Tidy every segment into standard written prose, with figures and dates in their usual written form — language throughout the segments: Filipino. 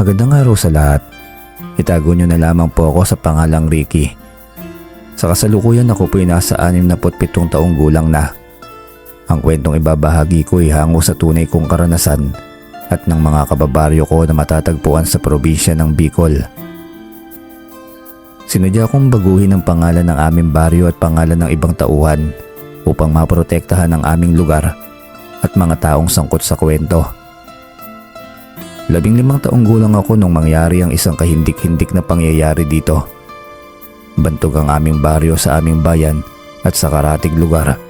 Magandang araw sa lahat. Itago nyo na lamang po ako sa pangalang Ricky. Sa kasalukuyan ako po'y nasa 67 taong gulang na. Ang kwentong ibabahagi ko ay hango sa tunay kong karanasan at ng mga kababaryo ko na matatagpuan sa probinsya ng Bicol. Sinadya kong baguhin ang pangalan ng aming baryo at pangalan ng ibang tauhan upang maprotektahan ang aming lugar at mga taong sangkot sa kwento. 15 taong gulang ako nung mangyari ang isang kahindik-hindik na pangyayari dito. Bantog ang aming baryo sa aming bayan at sa karatig lugar.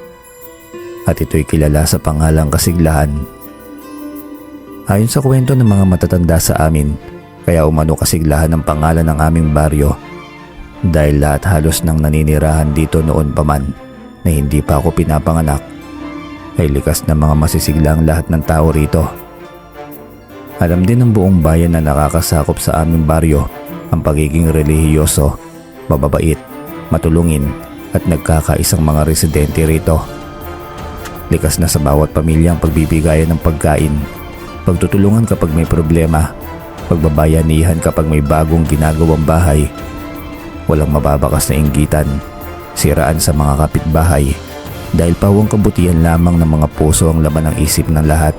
At ito'y kilala sa pangalang Kasiglahan. Ayon sa kwento ng mga matatanda sa amin, kaya umano Kasiglahan ang pangalan ng aming baryo dahil lahat halos nang naninirahan dito noon pa man na hindi pa ako pinapanganak ay likas na mga masisigla ang lahat ng tao rito. Alam din ng buong bayan na nakakasakop sa aming baryo ang pagiging relihiyoso, mababait, matulungin at nagkakaisang mga residente rito. Likas na sa bawat pamilya ang pagbibigayan ng pagkain, pagtutulungan kapag may problema, pagbabayanihan kapag may bagong ginagawang bahay. Walang mababakas na inggitan, siraan sa mga kapitbahay dahil pawang kabutihan lamang ng mga puso ang laman ng isip ng lahat.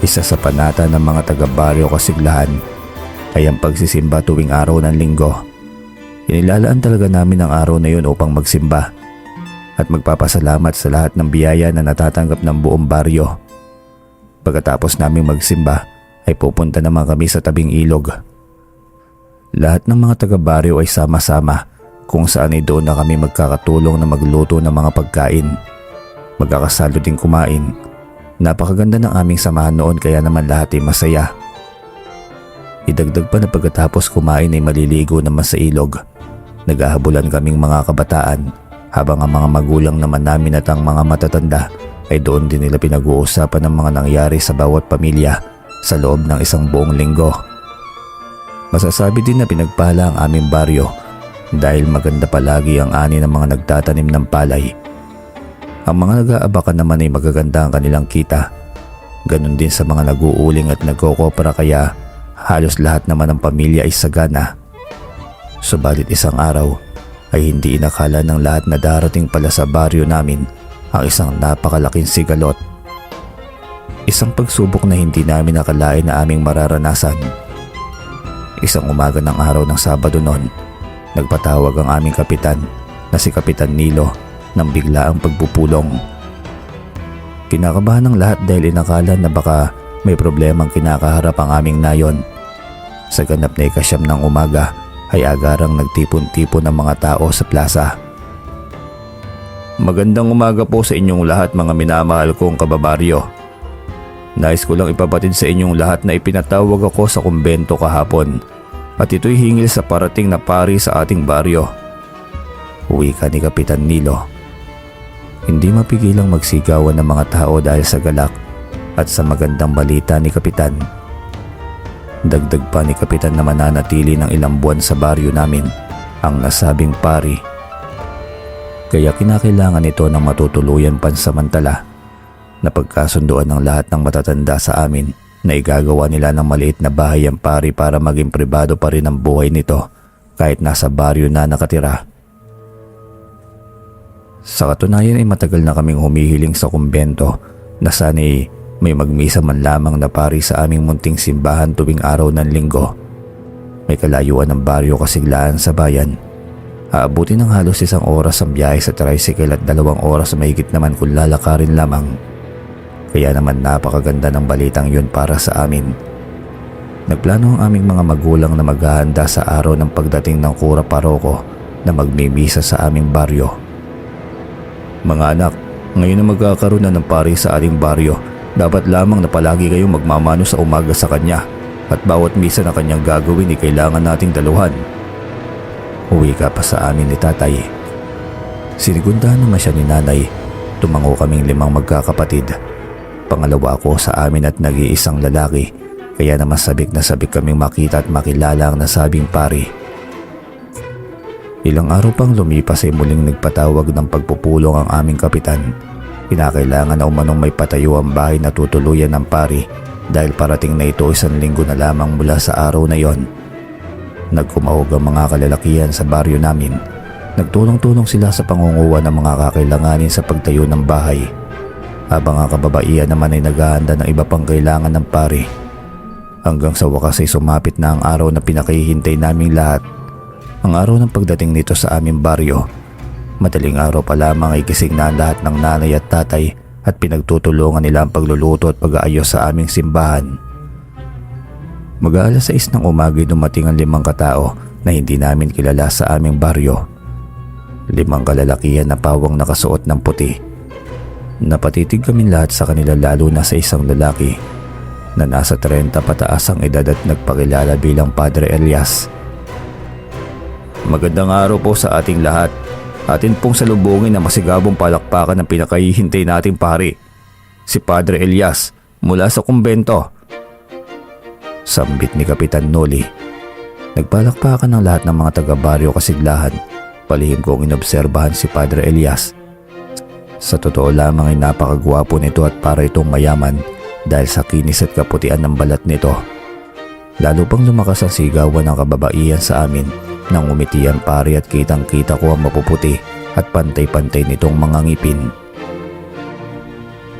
Isa sa panata ng mga taga-baryo Kasiglahan ay ang pagsisimba tuwing araw ng linggo. Inilalaan talaga namin ang araw na yun upang magsimba at magpapasalamat sa lahat ng biyaya na natatanggap ng buong baryo. Pagkatapos naming magsimba ay pupunta naman kami sa tabing ilog. Lahat ng mga taga-baryo ay sama-sama kung saan ay doon na kami magkakatulong na magluto ng mga pagkain. Magkakasalo din kumain. Napakaganda ng aming samahan noon kaya naman lahat ay masaya. Idagdag pa na pagkatapos kumain ay maliligo naman sa ilog. Naghahabulan kaming mga kabataan habang ang mga magulang naman namin at ang mga matatanda ay doon din nila pinag-uusapan ng mga nangyari sa bawat pamilya sa loob ng isang buong linggo. Masasabi din na pinagpala ang aming baryo dahil maganda palagi ang ani ng mga nagtatanim ng palay. Ang mga nag-aabakan naman ay magaganda ang kanilang kita. Ganon din sa mga nag-uuling at nagkokopera kaya halos lahat naman ng pamilya ay sagana. Subalit isang araw ay hindi inakala ng lahat na darating pala sa baryo namin ang isang napakalaking sigalot. Isang pagsubok na hindi namin nakalain na aming mararanasan. Isang umaga ng araw ng Sabado noon, nagpatawag ang aming kapitan na si Kapitan Nilo nang bigla ang pagpupulong. Kinakabahan ng lahat dahil inakala na baka may problemang kinakaharap ang aming nayon. Sa ganap na ikasyam ng umaga ay agarang nagtipon-tipon ng mga tao sa plaza. Magandang umaga po sa inyong lahat mga minamahal kong kababaryo. Nais ko lang ipabatid sa inyong lahat na ipinatawag ako sa kumbento kahapon at ito'y hingil sa parating na pari sa ating baryo. Wika ni Kapitan Nilo. Hindi mapigilang magsigawan ng mga tao dahil sa galak at sa magandang balita ni Kapitan. Dagdag pa ni Kapitan na mananatili ng ilang buwan sa baryo namin ang nasabing pari. Kaya kinakailangan ito ng matutuluyan pansamantala na pagkasunduan ng lahat ng matatanda sa amin na igagawa nila ng maliit na bahay ang pari para maging pribado pa rin ang buhay nito kahit nasa baryo na nakatira. Sa katunayan ay matagal na kaming humihiling sa kumbento na sana'y may magmisa man lamang na pari sa aming munting simbahan tuwing araw ng linggo. May kalayuan ng baryo Kasiglahan sa bayan. Aabutin ng halos 1 oras ang biyahe sa tricycle at 2 oras mahigit naman kung lalakarin lamang. Kaya naman napakaganda ng balitang yun para sa amin. Nagplano ang aming mga magulang na maghahanda sa araw ng pagdating ng kura paroko na magmimisa sa aming baryo. Mga anak, ngayon na magkakaroon na ng pari sa ating baryo, dapat lamang na palagi kayong magmamano sa umaga sa kanya at bawat misa na kanyang gagawin ay kailangan nating daluhan. Uwi ka pa sa amin ni tatay. Sinigundahan naman siya ni nanay. Tumango kaming 5 magkakapatid. Pangalawa ako sa amin at nag-iisang lalaki, kaya naman sabik na sabik kaming makita at makilala ang nasabing pari. Ilang araw pang lumipas ay muling nagpatawag ng pagpupulong ang aming kapitan. Kinakailangan na umanong may patayo ang bahay na tutuluyan ng pari dahil parating na ito 1 linggo na lamang mula sa araw na yon. Nagkumahog ang mga kalalakihan sa baryo namin. Nagtulong-tulong sila sa pangunguha ng mga kakailanganin sa pagtayo ng bahay, habang ang kababaihan naman ay naghahanda ng iba pang kailangan ng pari. Hanggang sa wakas ay sumapit na ang araw na pinakahihintay naming lahat, ang araw ng pagdating nito sa aming baryo. Madaling araw pa lamang ay gising na ang lahat ng nanay at tatay at pinagtutulungan nila ang pagluluto at pag-aayos sa aming simbahan. Mag-aalas 6 ng umaga dumating ang 5 katao na hindi namin kilala sa aming baryo. 5 kalalakihan na pawang nakasuot ng puti. Napatitig kami lahat sa kanila, lalo na sa isang lalaki na nasa 30 pataas ang edad at nagpakilala bilang Padre Elias. Magandang araw po sa ating lahat. Atin pong salubungin na masigabong palakpakan ng pinakahihintay nating pari, si Padre Elias mula sa kumbento. Sambit ni Kapitan Noli. Nagpalakpakan ng lahat ng mga taga-baryo Kasiglahan. Palihim kong inobserbahan si Padre Elias. Sa totoo lamang ay napakagwapo nito at para itong mayaman dahil sa kinis at kaputian ng balat nito. Lalo pang lumakas ang sigawan ng kababaihan sa amin nang umiti ang pari at kitang-kita ko ang mapuputi at pantay-pantay nitong mga ngipin.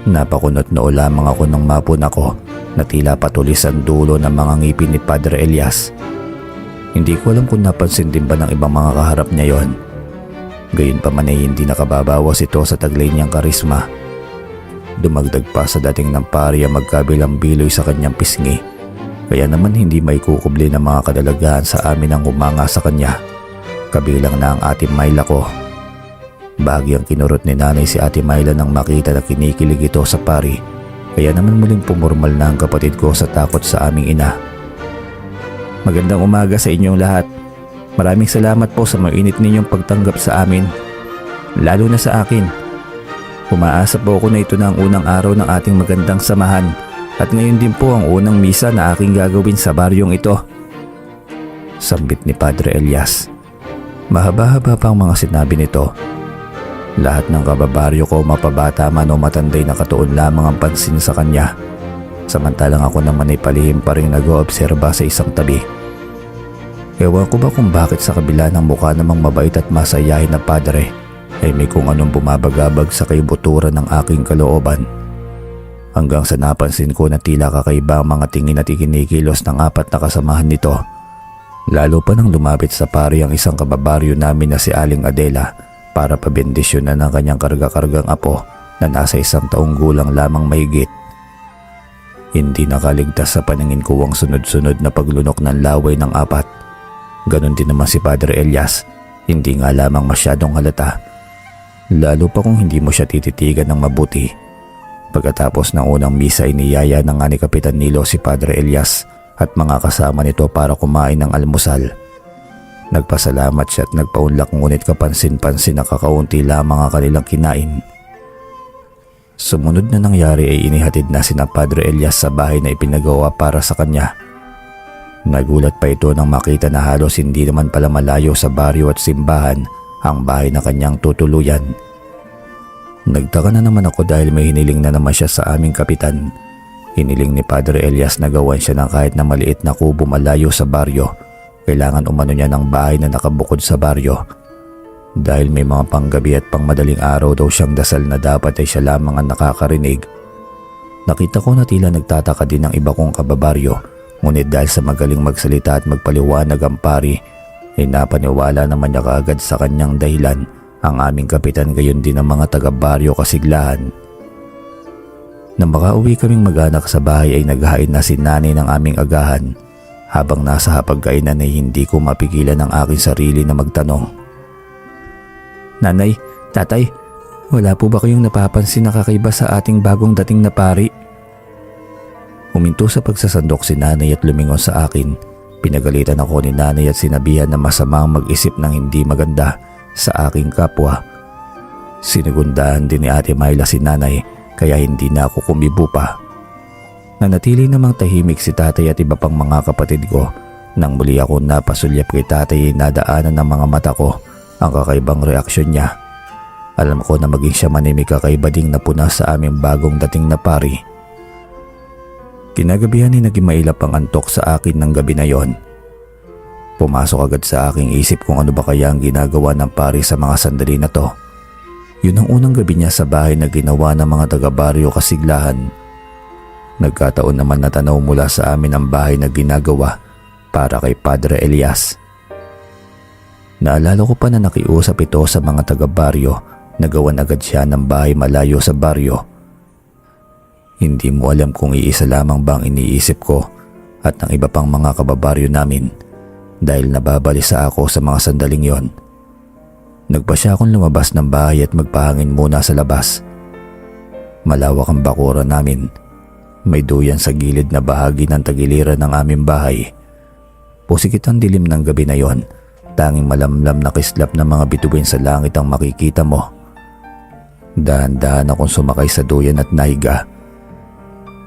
Napakunot noo lamang ako nang mapun ako na tila patulis ang dulo ng mga ngipin ni Padre Elias. Hindi ko alam kung napansin din ba ng ibang mga kaharap niya yon. Gayunpaman ay hindi nakababawas ito sa taglay niyang karisma. Dumagdag pa sa dating ng pari ang magkabilang biloy sa kanyang pisngi. Kaya naman hindi may kukubli ng mga kadalagaan sa amin ang humanga sa kanya. Kabilang na ang Ate Myla ko. Bahagyang kinurot ni nanay si Ate Myla nang makita na kinikilig ito sa pari. Kaya naman muling pumurmal na ang kapatid ko sa takot sa aming ina. Magandang umaga sa inyong lahat. Maraming salamat po sa mainit ninyong pagtanggap sa amin. Lalo na sa akin. Umaasa po ako na ito na ang unang araw ng ating magandang samahan. At ngayon din po ang unang misa na aking gagawin sa baryong ito. Sambit ni Padre Elias. Mahaba-haba pa ang mga sinabi nito. Lahat ng kababaryo ko, mapabata man o matanday, nakatuon lamang ang pansin sa kanya. Samantalang ako naman ay palihim pa rin nag-oobserba sa isang tabi. Ewan ko ba kung bakit sa kabila ng mukha namang mabait at masayahin na padre ay may kung anong bumabagabag sa kaibuturan ng aking kalooban. Hanggang sa napansin ko na tila kakaiba ang mga tingin at ikinikilos ng 4 na kasamahan nito. Lalo pa nang lumapit sa pari ang isang kababaryo namin na si Aling Adela para pabendisyonan ng kanyang karga-kargang apo na nasa 1 taong gulang lamang mahigit. Hindi nakaligtas sa paningin ko ang sunod-sunod na paglunok ng laway ng 4. Ganon din naman si Padre Elias, hindi nga lamang masyadong halata. Lalo pa kung hindi mo siya tititigan ng mabuti. Pagkatapos ng unang misa ay niyaya na nga ni Kapitan Nilo si Padre Elias at mga kasama nito para kumain ng almusal. Nagpasalamat siya at nagpaunlak, ngunit kapansin-pansin na kakaunti lamang ang kanilang kinain. Sumunod na nangyari ay inihatid na sina Padre Elias sa bahay na ipinagawa para sa kanya. Nagulat pa ito nang makita na halos hindi naman pala malayo sa baryo at simbahan ang bahay na kanyang tutuluyan. Nagtaka na naman ako dahil may hiniling na naman siya sa aming kapitan. Hiniling ni Padre Elias na gawan siya ng kahit na maliit na kubo malayo sa baryo. Kailangan umano niya ng bahay na nakabukod sa baryo. Dahil may mga panggabi at pangmadaling araw daw siyang dasal na dapat ay siya lamang ang nakakarinig. Nakita ko na tila nagtataka din ng iba kong kababaryo, ngunit dahil sa magaling magsalita at magpaliwanag ang pari, ay napaniwala naman niya kaagad sa kanyang dahilan ang aming kapitan, gayon din ang mga taga-baryo Kasiglahan. Nang makauwi kaming mag-anak sa bahay ay naghain na si nanay ng aming agahan. Habang nasa hapagkainan ay hindi ko mapigilan ang aking sarili na magtanong. Nanay, tatay, wala po ba kayong napapansin na kakaiba sa ating bagong dating na pari? Huminto sa pagsasandok si nanay at lumingon sa akin. Pinagalitan ako ni nanay at sinabihan na masamang mag-isip ng hindi maganda sa aking kapwa. Sinigundahan din ni Ate Myla si nanay kaya hindi na ako kumibo pa. Nanatili namang tahimik si tatay at iba pang mga kapatid ko. Nang muli ako napasulyap kay tatay ay nadaanan ng mga mata ko ang kakaibang reaksyon niya. Alam ko na maging siya man ay may kakaiba ding napuna sa aming bagong dating na pari. Kinagabihan ay naging mailap ang antok sa akin ng gabi na yon. Pumasok agad sa aking isip kung ano ba kaya ang ginagawa ng pari sa mga sandali na to. Yun ang unang gabi niya sa bahay na ginawa ng mga taga-baryo Kasiglahan. Nagkataon naman na tanaw mula sa amin ang bahay na ginagawa para kay Padre Elias. Naalala ko pa na nakiusap ito sa mga taga-baryo na gawan agad siya ng bahay malayo sa baryo. Hindi mo alam kung iisa lamang bang iniisip ko at ng iba pang mga kababaryo namin dahil nababalisa ako sa mga sandaling yon. Nagpa siya akong lumabas ng bahay at magpahangin muna sa labas. Malawak ang bakuran namin. May duyan sa gilid na bahagi ng tagiliran ng aming bahay. Pusikit ang dilim ng gabi na yon. Tanging malamlam na kislap ng mga bituin sa langit ang makikita mo. Dahan-dahan akong sumakay sa duyan at nahiga.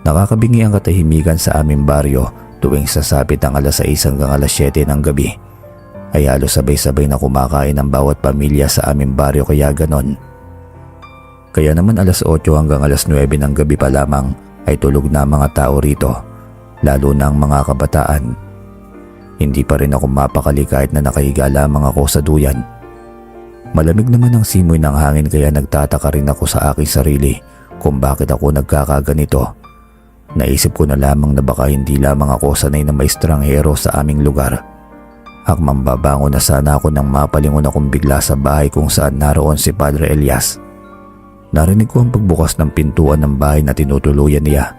Nakakabingi ang katahimikan sa aming baryo tuwing sasapit ang alas 6 hanggang alas 7 ng gabi. Ay halos sabay-sabay na kumakain ang bawat pamilya sa aming baryo kaya ganon. Kaya naman alas 8 hanggang alas 9 ng gabi pa lamang ay tulog na ang mga tao rito, lalo na ang mga kabataan. Hindi pa rin ako mapakali kahit na nakahiga lamang ako sa duyan. Malamig naman ang simoy ng hangin kaya nagtataka rin ako sa aking sarili kung bakit ako nagkakaganito. Naisip ko na lamang na baka hindi lamang ako sanay na may estranghero sa aming lugar. Akmang babangon na sana ako nang mapalingon akong bigla sa bahay kung saan naroon si Padre Elias. Narinig ko ang pagbukas ng pintuan ng bahay na tinutuluyan niya.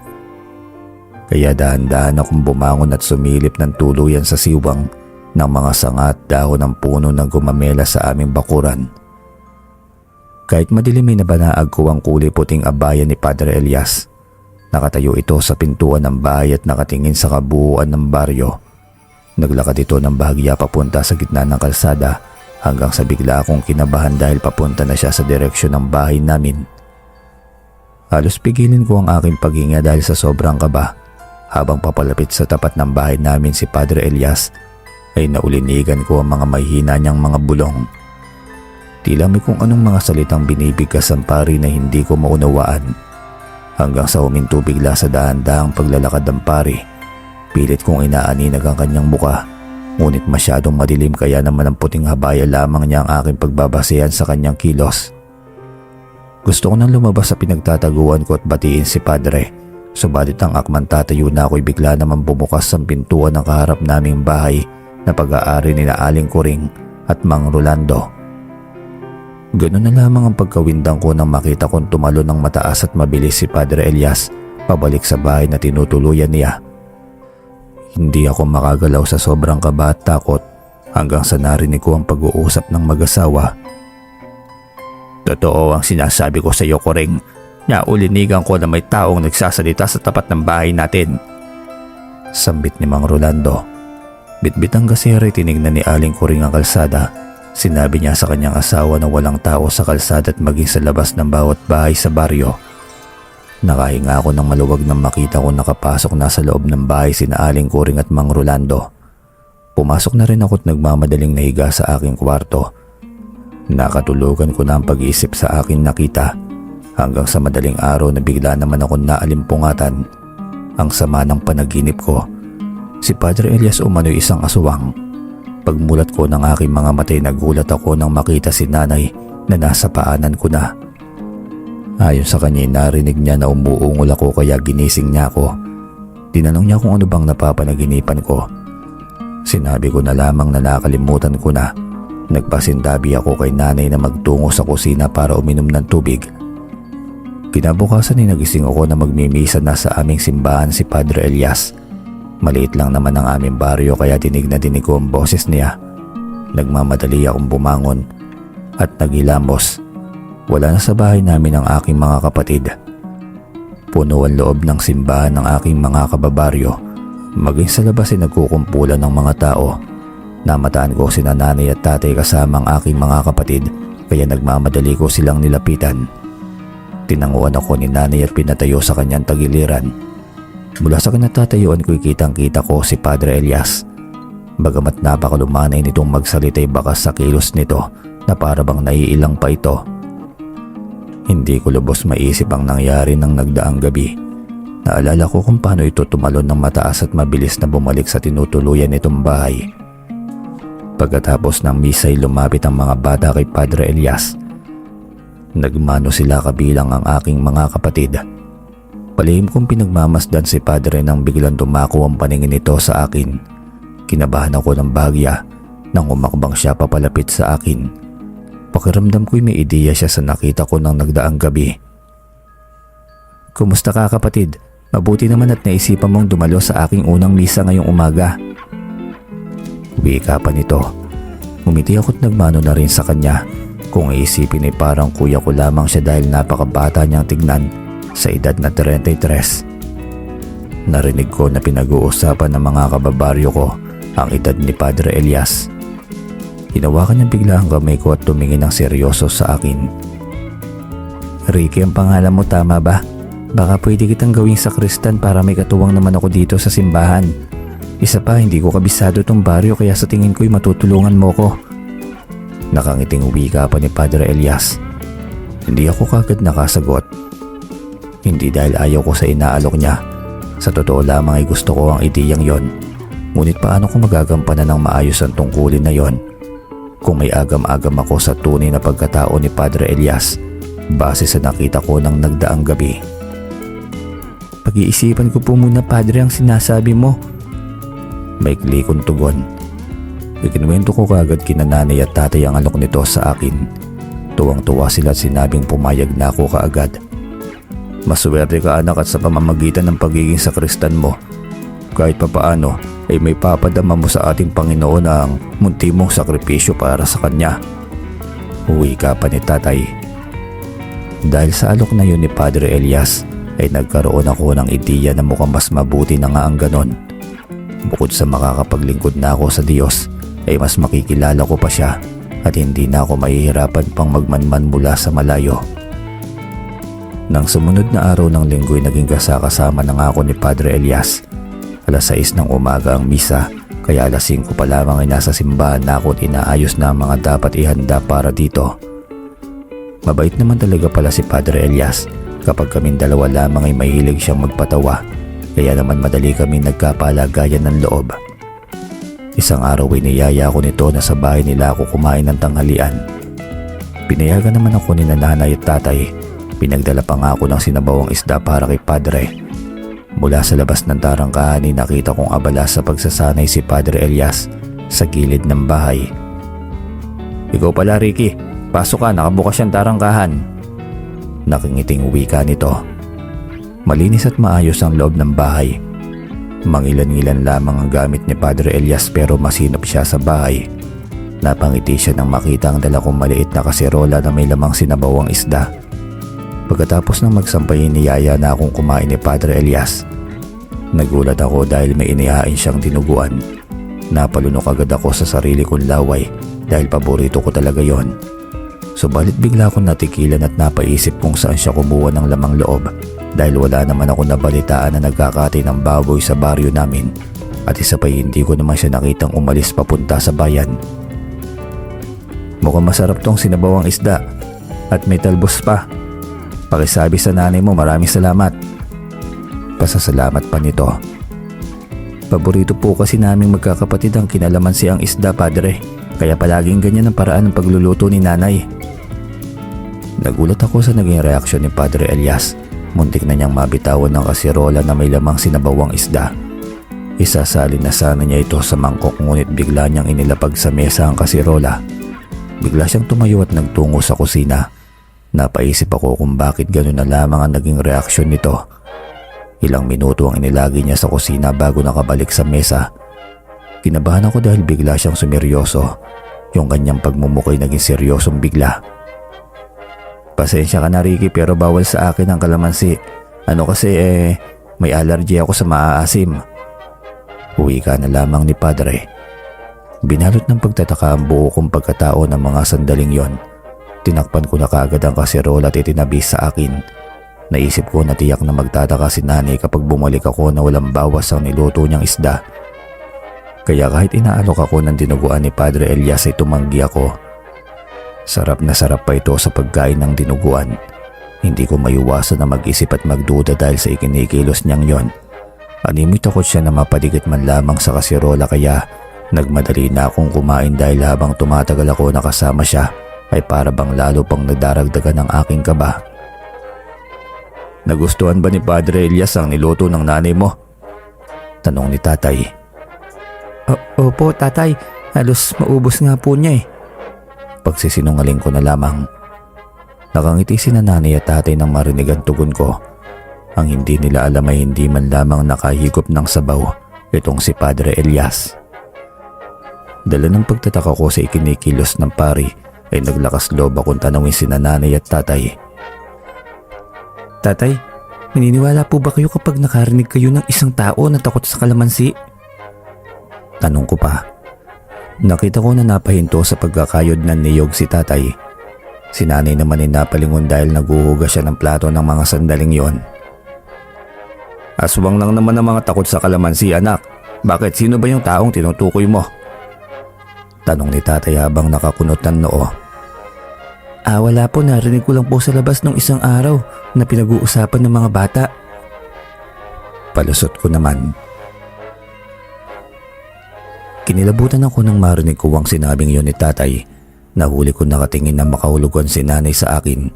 Kaya dahan-dahan akong bumangon at sumilip ng tuluyan sa siwang ng mga sanga at dahon ng puno na gumamela sa aming bakuran. Kahit madilim ay nabanaag ko ang kulay puting abaya ni Padre Elias. Nakatayo ito sa pintuan ng bahay at nakatingin sa kabuuan ng baryo. Naglakad ito ng bahagya papunta sa gitna ng kalsada hanggang sa bigla akong kinabahan dahil papunta na siya sa direksyon ng bahay namin. Halos pigilin ko ang aking paghinga dahil sa sobrang kaba. Habang papalapit sa tapat ng bahay namin si Padre Elias ay naulinigan ko ang mga mahihina niyang mga bulong. Tila may kung anong mga salitang binibigkas ang pari na hindi ko maunawaan. Hanggang sa huminto bigla sa dahan-dahang paglalakad ng pari. Pilit kong inaaninag ang kanyang muka, ngunit masyadong madilim kaya naman ang puting habaya lamang niya ang aking pagbabasehan sa kanyang kilos. Gusto ko nang lumabas sa pinagtataguan ko at batiin si Padre, subalit ang akman tatayo na ako'y bigla naman bumukas ang pintuan ng kaharap naming bahay na pag-aari ni Aling Kuring at Mang Rolando. Ganoon na lamang ang pagkawindang ko nang makita kong tumalo ng mataas at mabilis si Padre Elias pabalik sa bahay na tinutuluyan niya. Hindi ako makagalaw sa sobrang kaba at takot hanggang sa narinig ko ang pag-uusap ng mag-asawa. Totoo ang sinasabi ko sa iyo, Kuring. Naulinigan ko na may taong nagsasalita sa tapat ng bahay natin. Sambit ni Mang Rolando. Bitbit ang gasera tinignan ni Aling Kuring ang kalsada. Sinabi niya sa kanyang asawa na walang tao sa kalsada at maging sa labas ng bawat bahay sa baryo. Nakahinga ako ng maluwag nang makita ko nakapasok na sa loob ng bahay sina Aling Kuring at Mang Rolando. Pumasok na rin ako at nagmamadaling nahiga sa aking kwarto. Nakatulugan ko na ang pag-iisip sa aking nakita hanggang sa madaling araw na bigla naman ako naalimpungatan. Ang sama ng panaginip ko. Si Padre Elias umano'y isang aswang. Pagmulat ko ng aking mga matay nagulat ako nang makita si nanay na nasa paanan ko na. Ayon sa kanya narinig niya na umuungol ako kaya ginising niya ako. Tinanong niya kung ano bang napapanaginipan ko. Sinabi ko na lamang na nakalimutan ko na. Nagpasindabi ako kay nanay na magtungo sa kusina para uminom ng tubig. Kinabukasan ay nagising ako na magmimisa na sa aming simbahan si Padre Elias. Maliit lang naman ang aming baryo kaya dinig na dinig ko ang boses niya. Nagmamadali akong bumangon at naghilamos. Wala na sa bahay namin ang aking mga kapatid. Puno ang loob ng simbahan ng aking mga kababaryo. Maging sa labas ay nagkukumpulan ng mga tao. Namataan ko sina nanay at tatay kasama ang aking mga kapatid kaya nagmamadali ko silang nilapitan. Tinanguan ako ni nanay at pinatayo sa kanyang tagiliran. Mula sa kinatatayuan ko'y kitang-kita ko si Padre Elias. Bagamat napakalumanay nitong magsalita'y bakas sa kilos nito na para bang naiilang pa ito. Hindi ko lubos maisip ang nangyari ng nagdaang gabi. Naalala ko kung paano ito tumalon ng mataas at mabilis na bumalik sa tinutuluyan nitong bahay. Pagkatapos ng misa ay lumapit ang mga bata kay Padre Elias. Nagmano sila kabilang ang aking mga kapatid. Palihim kong pinagmamasdan si Padre nang biglang dumako ang paningin nito sa akin. Kinabahan ako ng bahagya nang umakbang siya papalapit sa akin. Pakiramdam ko'y may ideya siya sa nakita ko nang nagdaang gabi. "Kumusta ka, kapatid? Mabuti naman at naisipan mong dumalo sa aking unang misa ngayong umaga." Wika pa nito. Ngumiti ako't nagmano na rin sa kanya. Kung iisipin ay parang kuya ko lamang siya dahil napakabata niyang tignan sa edad na 33. Narinig ko na pinag-uusapan ng mga kababaryo ko ang edad ni Padre Elias. Hinawakan niya bigla ang kamay ko at tumingin ng seryoso sa akin. "Ricky ang pangalan mo, tama ba? Baka pwede kitang gawing sakristan para may katuwang naman ako dito sa simbahan. Isa pa, hindi ko kabisado tong baryo kaya sa tingin ko'y matutulungan mo ko." Nakangiting wika pa ni Padre Elias. Hindi ako kagad nakasagot. Hindi dahil ayaw ko sa inaalok niya. Sa totoo lamang ay gusto ko ang ideyang yon. Ngunit paano ko magagampanan ng maayos ang tungkulin na yon kung may agam-agam ako sa tunay na pagkatao ni Padre Elias base sa nakita ko ng nagdaang gabi? "Pag-iisipan ko po muna, Padre, ang sinasabi mo." Maikli kong tugon. Ikinuwento ko kagad kina nanay at tatay ang alok nito sa akin. Tuwang-tuwa sila at sinabing pumayag na ako kaagad. "Maswerte ka, anak, at sa pamamagitan ng pagiging sakristan mo, kahit papaano ay may papadama mo sa ating Panginoon ang munti mong sakripisyo para sa Kanya." Wika pa ni tatay. Dahil sa alok na yun ni Padre Elias ay nagkaroon ako ng ideya na mukhang mas mabuti na nga ang ganon. Bukod sa makakapaglingkod na ako sa Diyos ay mas makikilala ko pa siya at hindi na ako mahihirapan pang magmanman mula sa malayo. Nang sumunod na araw ng linggo ay naging kasama na nga ako ni Padre Elias. Alas 6 ng umaga ang misa kaya alas 5 pa lamang ay nasa simbahan na ako at inaayos na ang mga dapat ihanda para dito. Mabait naman talaga pala si Padre Elias. Kapag kaming dalawa lamang ay mahilig siyang magpatawa, kaya naman madali kami nagkapalagayan ng loob. Isang araw ay niyaya ako nito na sa bahay nila ako kumain ng tanghalian. Pinayagan naman ako ni nanay at tatay. Pinagdala pa nga ako ng sinabawang isda para kay Padre. Mula sa labas ng tarangkahan ay nakita kong abala sa pagsasanay si Padre Elias sa gilid ng bahay. "Ikaw pala, Ricky. Pasok ka, nakabukas yung tarangkahan." Nakingiting wika nito. Malinis at maayos ang loob ng bahay. Mangilan-ngilan lamang ang gamit ni Padre Elias pero masinop siya sa bahay. Napangiti siya nang makita ang dala kong maliit na kaserola na may lamang sinabawang isda. Pagkatapos ng magsampay, niyaya na akong kumain ni Padre Elias. Nagulat ako dahil may inihain siyang dinuguan. Napalunok agad ako sa sarili kong laway dahil paborito ko talaga yon. Subalit bigla akong natikilan at napaisip kung saan siya kumuha ng lamang loob dahil wala naman ako nabalitaan na nagkakatay ng baboy sa baryo namin at isa pa hindi ko naman siya nakitang umalis papunta sa bayan. "Mukhang masarap tong sinabawang isda at may talbos pa. Pakisabi sa nanay mo, maraming salamat." Pasasalamat pa nito. "Paborito po kasi naming magkakapatid ang kinalamansi ang isda, Padre. Kaya palaging ganyan ang paraan ng pagluluto ni nanay." Nagulat ako sa naging reaksyon ni Padre Elias. Muntik na niyang mabitawan ng kasirola na may lamang sinabawang isda. Isasalin na sana niya ito sa mangkok ngunit bigla niyang inilapag sa mesa ang kasirola. Bigla siyang tumayo at nagtungo sa kusina. Napaisip ako kung bakit gano'n na lamang ang naging reaksyon nito. Ilang minuto ang inilagi niya sa kusina bago nakabalik sa mesa. Kinabahan ako dahil bigla siyang sumeryoso. Yung kanyang pagmumukay naging seryosong bigla. "Pasensya ka na, Ricky, pero bawal sa akin ang kalamansi. Kasi may allergy ako sa maaasim." Wika na lamang ni Padre. Binalot ng pagtataka ang buo kong pagkatao ng mga sandaling yon. Tinakpan ko na kaagad ang kaserola at itinabi sa akin. Naisip ko na tiyak na magtataka si nanay kapag bumalik ako na walang bawas ang niluto niyang isda. Kaya kahit inaalok ako ng dinuguan ni Padre Elias ay tumanggi ako. Sarap na sarap pa ito sa pagkain ng dinuguan. Hindi ko maiwasan na mag-isip at magduda dahil sa ikinikilos niyang yon. Animoy takot siya na mapadikit man lamang sa kasirola kaya nagmadali na akong kumain dahil habang tumatagal ako nakasama siya ay para bang lalo pang nadaragdagan ng aking kaba. Nagustuhan ba ni Padre Elias ang niluto ng nanay mo? Tanong ni tatay. Opo tatay, halos maubos nga po niya eh. Pagsisinungaling ko na lamang. Nakangiti si nanay at tatay nang marinig ang tugon ko. Ang hindi nila alam ay hindi man lamang nakahigop ng sabaw itong si Padre Elias. Dala ng pagtataka ko sa ikinikilos ng pari ay naglakas loob akong tanungin si nanay at tatay. Tatay, naniniwala po ba kayo kapag nakarinig kayo ng isang tao na takot sa kalamansi? Tanong ko pa. Nakita ko na napahinto sa pagkakayod ng niyog si tatay. Si nanay naman ay napalingon dahil naguhugas siya ng plato ng mga sandaling yon. Aswang lang naman ang mga takot sa kalamansi anak. Bakit sino ba yung taong tinutukoy mo? Tanong ni tatay habang nakakunot ng noo. Wala po, narinig ko lang po sa labas ng isang araw na pinag-uusapan ng mga bata. Palusot ko naman. Kinilabutan ako nang marinig ko ang sinabing yun ni tatay. Nahuli ko nakatingin na makahulugan si nanay sa akin.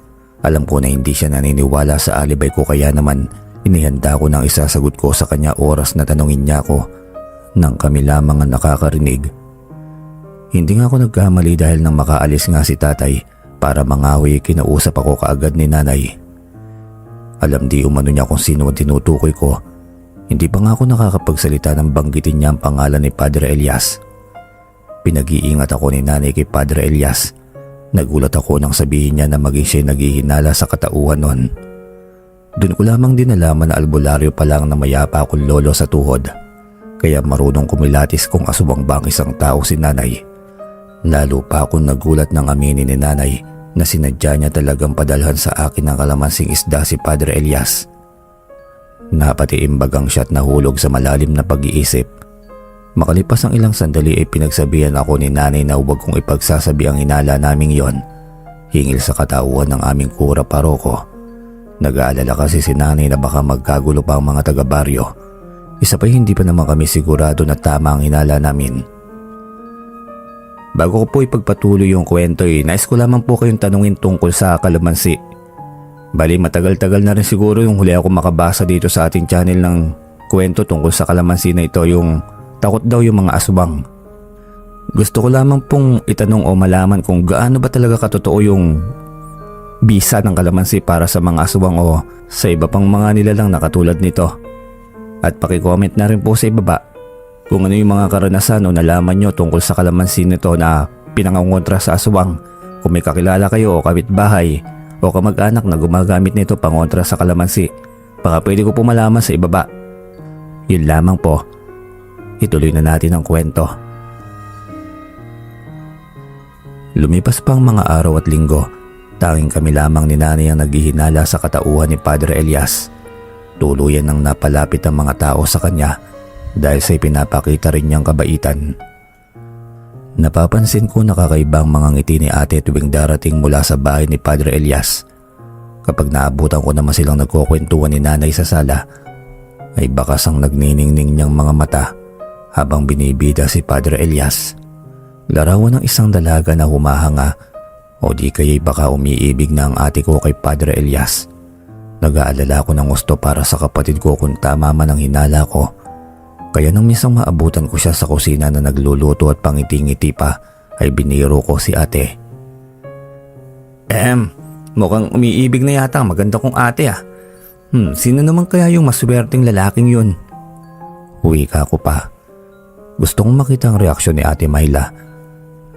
Alam ko na hindi siya naniniwala sa alibay ko kaya naman inihanda ko nang isasagot ko sa kanya oras na tanungin niya ako nang kami lamang ang nakakarinig. Hindi nga ako nagkamali dahil nang makaalis nga si tatay para mangahoy kinausap ako kaagad ni nanay. Alam di umano niya kung sino ang tinutukoy ko. Hindi pa nga ako nakakapagsalita nang banggitin niya ang pangalan ni Padre Elias. Pinag-iingat ako ni nanay kay Padre Elias. Nagulat ako nang sabihin niya na maging siya naghihinala sa katauhan nun. Doon ko lamang din nalaman na albularyo pa lang na mayapa akong lolo sa tuhod. Kaya marunong kumilatis kung asubang bang isang tao si nanay. Lalo pa akong nagulat nang aminin ni nanay na sinadya niya talagang padalhan sa akin ng kalamansing isda si Padre Elias. Napatiimbag ang siya at nahulog sa malalim na pag-iisip. Makalipas ang ilang sandali ay pinagsabihan ako ni nanay na huwag kong ipagsasabi ang hinala naming yon. Hingil sa katauhan ng aming kura paroko. Nag-aalala kasi si nanay na baka magkagulo pa ang mga taga-baryo. Isa pa hindi pa naman kami sigurado na tama ang hinala namin. Bago ko po ipagpatuloy yung kwento nais ko lamang po kayong tanungin tungkol sa kalamansi. Bali matagal-tagal na rin siguro yung huli ako makabasa dito sa ating channel ng kwento tungkol sa kalamansi na ito, yung takot daw yung mga aswang. Gusto ko lamang pong itanong o malaman kung gaano ba talaga katotoo yung bisa ng kalamansi para sa mga aswang o sa iba pang mga nilalang na katulad nito. At paki-comment na rin po sa ibaba kung ano yung mga karanasan o nalaman nyo tungkol sa kalamansi nito na pinangangontra sa aswang. Kung may kakilala kayo o kapitbahay o kamag-anak na gumagamit nito pangontra sa kalamansi, baka pwede ko po malaman sa ibaba. Yun lamang po. Ituloy na natin ang kwento. Lumipas pang mga araw at linggo. Tanging kami lamang ni nanay ang naghihinala sa katauhan ni Padre Elias. Tuluyan nang napalapit ang mga tao sa kanya dahil sa ipinapakita rin niyang kabaitan. Napapansin ko nakakaibang mga ngiti ni ate tuwing darating mula sa bahay ni Padre Elias. Kapag naabutan ko naman silang nagkukwentuhan ni nanay sa sala, ay bakas ang nagniningning niyang mga mata habang binibida si Padre Elias. Larawan ng isang dalaga na humahanga o di kaya'y baka umiibig na ang ate ko kay Padre Elias. Nag-aalala ko ng gusto para sa kapatid ko kung tama man ang hinala ko. Kaya nang misang maabutan ko siya sa kusina na nagluluto at pangiti-ngiti pa, ay biniro ko si ate. Mukhang umiibig na yata ang maganda kong ate ah. Sino naman kaya yung maswerteng lalaking yun? Wika ko pa. Gusto kong makita ang reaksyon ni Ate Myla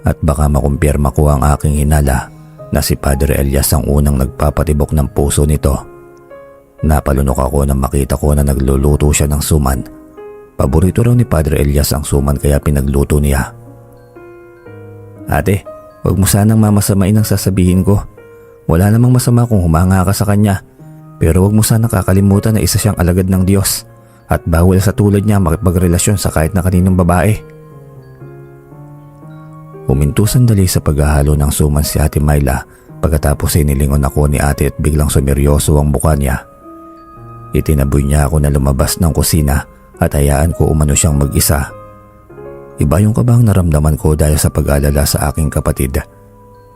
at baka makumpirma ko ang aking hinala na si Padre Elias ang unang nagpapatibok ng puso nito. Napalunok ako nang makita ko na nagluluto siya ng suman. Paborito raw ni Padre Elias ang suman kaya pinagluto niya. Ate, huwag mo sanang mamasamain ang sasabihin ko. Wala namang masama kung humanga ka sa kanya. Pero huwag mo sanang kakalimutan na isa siyang alagad ng Diyos at bawal sa tulad niya makipagrelasyon sa kahit na kaninong babae. Huminto sandali sa paghahalo ng suman si Ate Myla Pagkatapos ay nilingon ako ni ate at biglang sumeryoso ang mukha niya. Itinaboy niya ako na lumabas ng kusina at hayaan ko umano siyang mag-isa. Iba yung kabang naramdaman ko dahil sa pag-alala sa aking kapatid.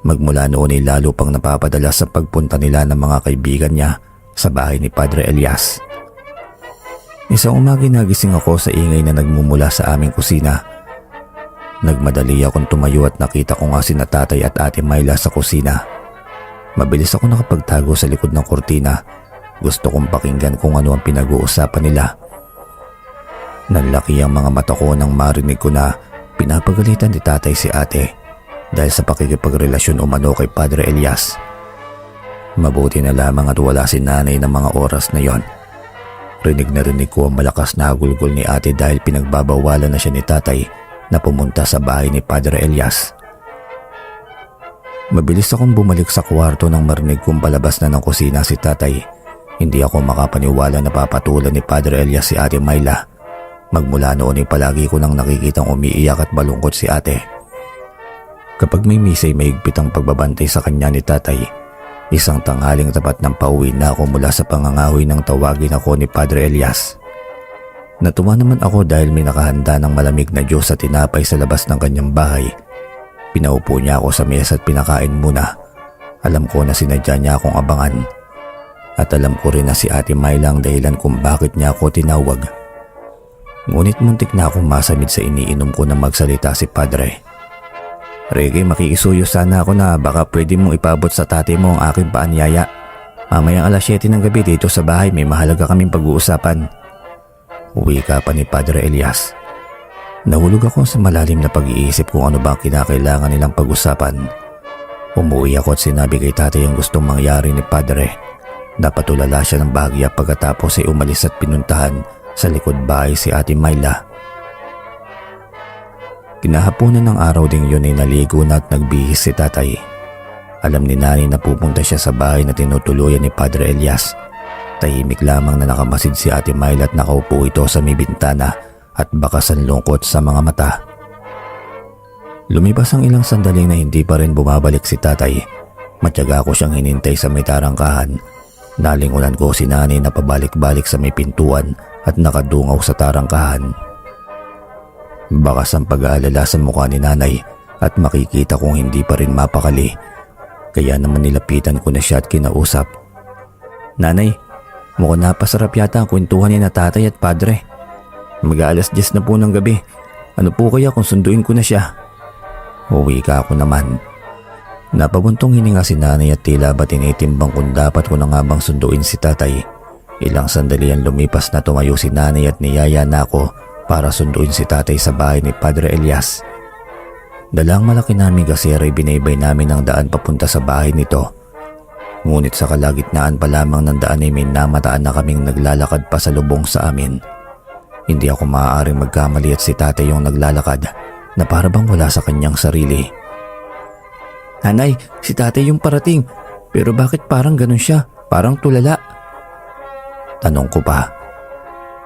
Magmula noon ay lalo pang napapadala sa pagpunta nila ng mga kaibigan niya sa bahay ni Padre Elias. Isang umaga nagising ako sa ingay na nagmumula sa aming kusina. Nagmadali akong tumayo at nakita ko nga sina tatay at ate Myla sa kusina. Mabilis ako nakapagtago sa likod ng kortina. Gusto kong pakinggan kung ano ang pinag-uusapan nila. Nanlaki ang mga mata ko nang marinig ko na pinapagalitan ni tatay si ate dahil sa pakikipagrelasyon umano kay Padre Elias. Mabuti na lamang at wala si nanay ng mga oras na yon. Rinig na rinig ko ang malakas na hagulgol ni ate dahil pinagbabawalan na siya ni tatay na pumunta sa bahay ni Padre Elias. Mabilis akong bumalik sa kwarto nang marinig kong palabas na ng kusina si tatay. Hindi ako makapaniwala na papatulan ni Padre Elias si ate Myla. Magmula noon ay palagi ko nang nakikitang umiiyak at balungkot si ate. Kapag may misa ay mahigpit ang pagbabantay sa kanya ni tatay. Isang tanghaling tapat ng pauwi na ako mula sa pangangahoy ng tawagin ako ni Padre Elias. Natuwa naman ako dahil may nakahanda ng malamig na Diyos at tinapay sa labas ng kanyang bahay. Pinaupo niya ako sa mesa at pinakain muna. Alam ko na sinadya niya akong abangan. At alam ko rin na si ate Myla ang dahilan kung bakit niya ako tinawag. Ngunit muntik na akong masamid sa iniinom ko na magsalita si Padre. Ricky, makikisuyo sana ako na baka pwede mong ipabot sa tatay mo ang aking paanyaya. Mamayang alas 7 ng gabi dito sa bahay may mahalaga kaming pag-uusapan. Uwi ka pa ni Padre Elias. Nahulog ako sa malalim na pag-iisip kung ano ba ang kinakailangan nilang pag-usapan. Umuwi ako at sinabi kay tatay ang gustong mangyari ni Padre. Napatulala siya ng bahagya pagkatapos ay umalis at pinuntahan sa likod bahay si ate Myla. Kinahaponan ng araw ding yun ay naligo na at nagbihis si tatay. Alam ni nanay na pupunta siya sa bahay na tinutuluyan ni Padre Elias. Tahimik lamang na nakamasid si ate Myla at nakaupo ito sa may bintana at bakas ang lungkot sa mga mata. Lumipas ang ilang sandaling na hindi pa rin bumabalik si tatay. Matyaga ko siyang hinintay sa may tarangkahan. Nalingunan ko si nanay na pabalik-balik sa may pintuan at nakadungaw sa tarangkahan. Bakas ang pag-aalala sa mukha ni nanay at makikita kong hindi pa rin mapakali. Kaya naman nilapitan ko na siya at kinausap. Nanay, mukhang napasarap yata ang kwentuhan ni na tatay at padre. Mag-aalas 10 na po ng gabi. Ano po kaya kung sunduin ko na siya? Uwi ka ako naman. Napabuntong hininga si nanay at tila ba tinitimbang kung dapat ko na nga bang sunduin si tatay. Ilang sandali ang lumipas na tumayo si nanay at niyaya na ako para sunduin si tatay sa bahay ni Padre Elias. Dalang malaki naming gasera ay binaybay namin ang daan papunta sa bahay nito. Ngunit sa kalagitnaan pa lamang ng daan ay may namataan na kaming naglalakad pa sa lubong sa amin. Hindi ako maaaring magkamali at si tatay yung naglalakad na para bang wala sa kanyang sarili. Nanay, si tatay yung parating. Pero bakit parang ganun siya? Parang tulala. Tanong ko pa.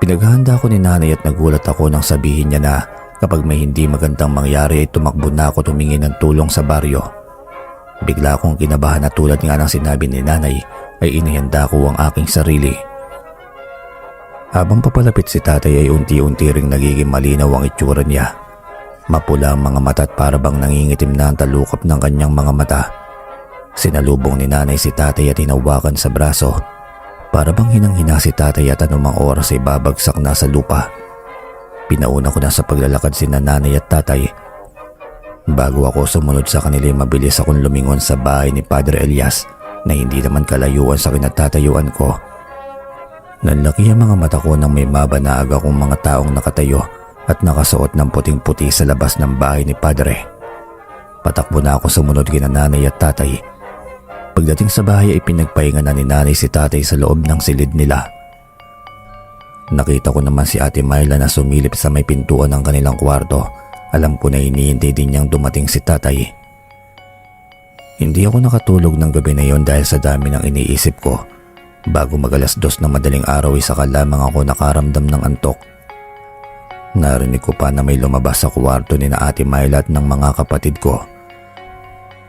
Pinaghahanda ko ni nanay at nagulat ako nang sabihin niya na kapag may hindi magandang mangyari ay tumakbo na ako tumingin ng tulong sa baryo. Bigla akong kinabahan na tulad nga ng sinabi ni nanay ay inihanda ko ang aking sarili. Habang papalapit si tatay ay unti-unti ring nagiging malinaw ang itsura niya. Mapula ang mga mata at para bang nangingitim na ang talukap ng kanyang mga mata. Sinalubong ni nanay si tatay at hinawakan sa braso. Para bang hinang-hina si tatay at anumang oras ay babagsak na sa lupa. Pinauna ko na sa paglalakad si nanay at tatay. Bago ako sumunod sa kanila, mabilis akong lumingon sa bahay ni Padre Elias na hindi naman kalayuan sa kinatatayuan ko. Nanlaki ang mga mata ko nang may mabanaag akong mga taong nakatayo at nakasuot ng puting-puti sa labas ng bahay ni Padre. Patakbo na ako sumunod kina nanay at tatay. Pagdating sa bahay ay pinagpahinga na ni nanay si tatay sa loob ng silid nila. Nakita ko naman si ate Myla na sumilip sa may pintuan ng kanilang kwarto. Alam ko na hinihintay din niyang dumating si tatay. Hindi ako nakatulog ng gabi na yon dahil sa dami ng iniisip ko. Bago mag-alas 2 na madaling araw ay saka lamang ako nakaramdam ng antok. Narinig ko pa na may lumabas sa kwarto ni na ate Myla at ng mga kapatid ko.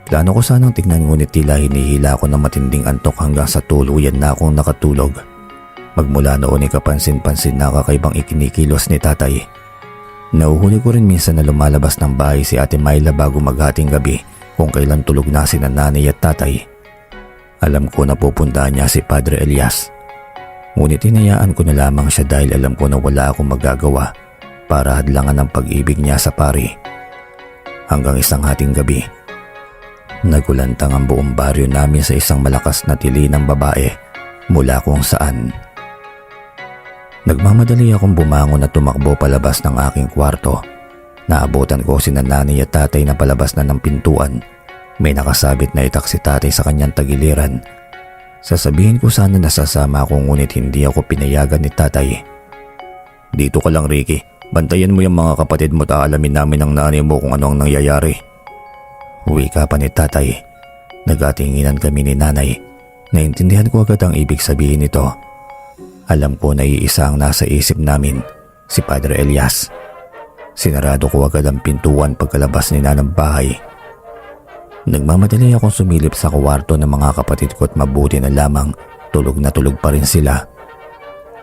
Plano ko sanang tignan ngunit tila hinihila ako ng matinding antok hanggang sa tuluyan na akong nakatulog. Magmula noon ay kapansin-pansin na kakaibang ikinikilos ni tatay. Nauhuli ko rin minsan na lumalabas ng bahay si Ate Myla bago maghating gabi kung kailan tulog na sina nanay at tatay. Alam ko na pupuntahan niya si Padre Elias. Ngunit hinayaan ko na lamang siya dahil alam ko na wala akong magagawa para hadlangan ang pag-ibig niya sa pari. Hanggang isang hating gabi, nagulantang ang buong baryo namin sa isang malakas na tili ng babae mula kung saan. Nagmamadali akong bumangon at tumakbo palabas ng aking kwarto. Naabutan ko sina nanay at tatay na palabas na ng pintuan. May nakasabit na itak si tatay sa kanyang tagiliran. Sasabihin ko sana na sasama ako ngunit hindi ako pinayagan ni tatay. Dito ka lang, Ricky. Bantayan mo yung mga kapatid mo at aalamin namin ng nanay mo kung ano ang nangyayari. Wika pa ni tatay. Nagatinginan kami ni nanay. Naintindihan ko agad ang ibig sabihin nito. Alam ko na iisa ang nasa isip namin, si Padre Elias. Sinarado ko agad ang pintuan pagkalabas nila ng bahay. Nagmamadali akong sumilip sa kwarto ng mga kapatid ko at mabuti na lamang tulog na tulog pa rin sila.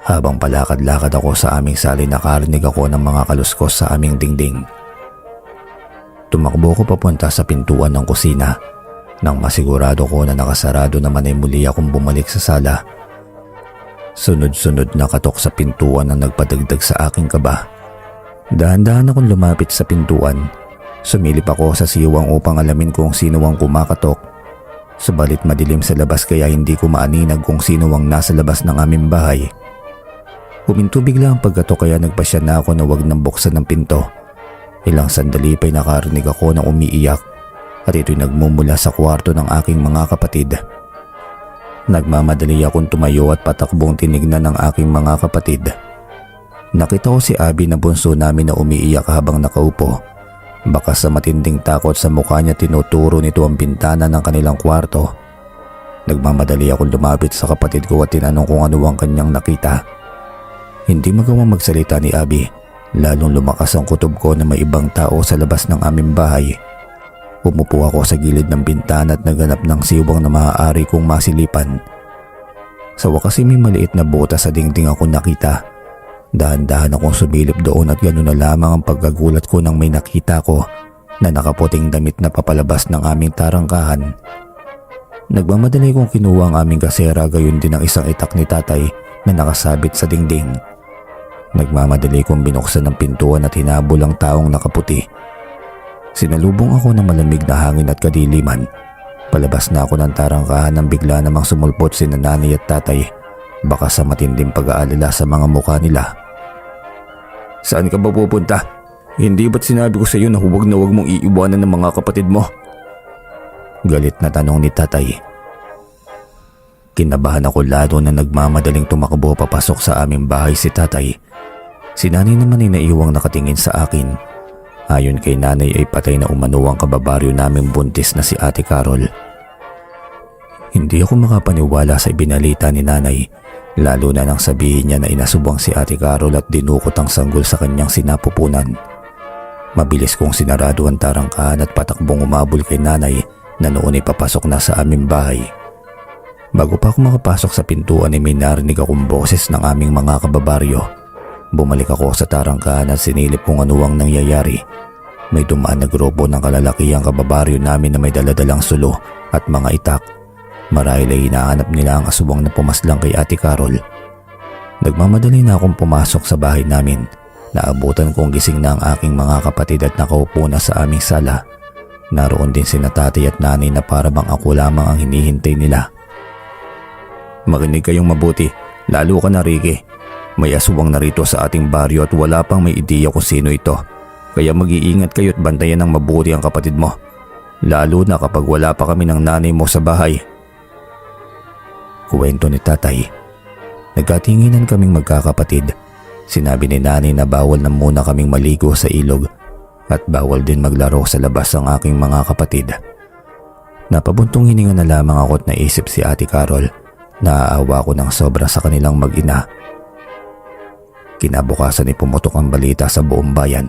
Habang palakad-lakad ako sa aming sali nakarinig ako ng mga kaluskos sa aming dingding. Tumakbo ko papunta sa pintuan ng kusina. Nang masigurado ko na nakasarado naman ay muli akong bumalik sa sala. Sunod-sunod na katok sa pintuan ang nagpadagdag sa aking kaba. Dahan-dahan akong lumapit sa pintuan. Sumilip ako sa siwang upang alamin kung sino ang kumakatok. Subalit madilim sa labas kaya hindi ko maaninag kung sino ang nasa labas ng aming bahay. Huminto bigla ang pagkatok kaya nagpasya na ako na wag nang buksan ng pinto. Ilang sandali pa'y nakarinig ako na umiiyak at ito'y nagmumula sa kwarto ng aking mga kapatid. Nagmamadali akong tumayo at patakbong tinignan ng aking mga kapatid. Nakita ko si Abby na bunso namin na umiiyak habang nakaupo. Baka sa matinding takot sa mukha niya tinuturo nito ang bintana ng kanilang kwarto. Nagmamadali akong lumapit sa kapatid ko at tinanong kung ano ang kanyang nakita. Hindi magawang magsalita ni Abby, lalong lumakas ang kutob ko na may ibang tao sa labas ng aming bahay. Umupo ako sa gilid ng bintana at naganap ng siwang na maaari kong masilipan. Sa wakas may maliit na butas sa dingding ako nakita. Dahan-dahan akong sumilip doon at gano'n na lamang ang pagkagulat ko nang may nakita ko na nakaputing damit na papalabas ng aming tarangkahan. Nagmamadali kong kinuha ang aming kasera gayon din ang isang itak ni tatay na nakasabit sa dingding. Nagmamadali kong binuksan ang pintuan at hinabol ang taong nakaputi. Sinalubong ako ng malamig na hangin at kadiliman. Palabas na ako ng tarangkahan nang bigla namang sumulpot si nanay at tatay. Baka sa matinding pag-aalala sa mga mukha nila. Saan ka ba pupunta? Hindi ba't sinabi ko sa iyo na huwag mong iiwanan ng mga kapatid mo? Galit na tanong ni tatay. Kinabahan ako lalo na nagmamadaling tumakbo papasok sa aming bahay si tatay. Si nanay naman ay naiwang nakatingin sa akin. Ayon kay nanay ay patay na umano ang kababaryo naming buntis na si Ate Carol. Hindi ako makapaniwala sa ibinalita ni nanay, lalo na nang sabihin niya na inasubang si Ate Carol at dinukot ang sanggol sa kanyang sinapupunan. Mabilis kong sinarado ang tarangkahan at patakbong umabol kay nanay na noon ay papasok na sa aming bahay. Bago pa ako makapasok sa pintuan ay may narinig akong boses ng aming mga kababaryo. Bumalik ako sa tarangkahan at sinilip kung ano ang nangyayari. May dumaan na grupo ng kalalakihang kababaryo namin na may daladalang sulo at mga itak. Marahil ay hinahanap nila ang aswang na pumaslang kay Ate Carol. Nagmamadali na akong pumasok sa bahay namin. Naabutan kong gising na ang aking mga kapatid at nakaupo na sa aming sala. Naroon din sina tatay at nanay na para bang ako lamang ang hinihintay nila. Makinig kayong mabuti, lalo ka na Ricky. May aswang narito sa ating baryo at wala pang may ideya kung sino ito. Kaya mag-iingat kayo at bantayan ng mabuti ang kapatid mo. Lalo na kapag wala pa kami ng nanay mo sa bahay. Kuwento ni tatay. Nagkatinginan kaming magkakapatid. Sinabi ni nanay na bawal na muna kaming maligo sa ilog at bawal din maglaro sa labas ang aking mga kapatid. Napabuntong hininga na lamang ako at naisip si Ate Carol. Naaawa ko ng sobra sa kanilang mag-ina. Kinabukasan ay pumutok ang balita sa buong bayan.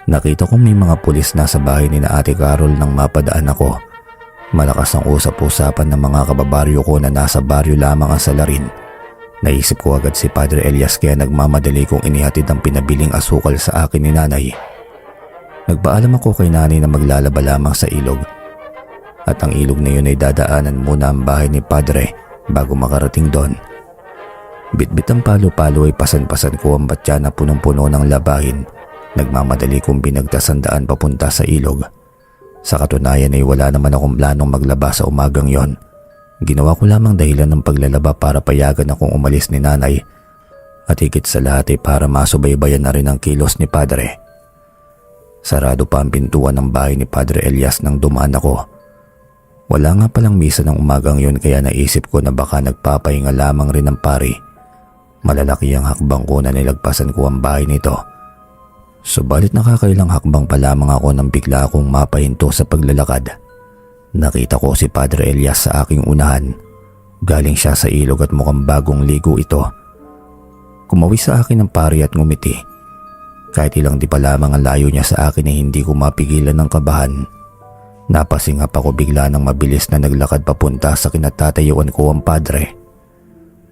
Nakita kong may mga pulis na sa bahay ni na Ate Carol nang mapadaan ako. Malakas ang usap-usapan ng mga kababaryo ko na nasa baryo lamang ang salarin. Naisip ko agad si Padre Elias kaya nagmamadali kong inihatid ang pinabiling asukal sa akin ni nanay. Nagpaalam ako kay nanay na maglalaba lamang sa ilog. At ang ilog na yun ay dadaanan muna ang bahay ni Padre bago makarating doon. Bitbit ang palo-palo ay pasan-pasan ko ang batya na punong-puno ng labahin. Nagmamadali kong binagtas ang daan papunta sa ilog. Sa katunayan ay wala naman akong planong maglaba sa umagang yon. Ginawa ko lamang dahilan ng paglalaba para payagan akong umalis ni nanay at higit sa lahat ay para masubaybayan na rin ang kilos ni Padre. Sarado pa ang pintuan ng bahay ni Padre Elias nang dumaan ako. Wala nga palang misa ng umagang yon kaya naisip ko na baka nagpapahinga lamang rin ang pari. Malalaki ang hakbang ko na nilagpasan ko ang bahay nito. Subalit nakakailang hakbang pa lamang ako nang bigla akong mapahinto sa paglalakad. Nakita ko si Padre Elias sa aking unahan. Galing siya sa ilog at mukhang bagong ligo ito. Kumawi sa akin ang pari at ngumiti. Kahit ilang di pa lamang ang layo niya sa akin ay hindi ko mapigilan ng kabahan. Napasingap ako bigla ng mabilis na naglakad papunta sa kinatatayuan ko ang Padre.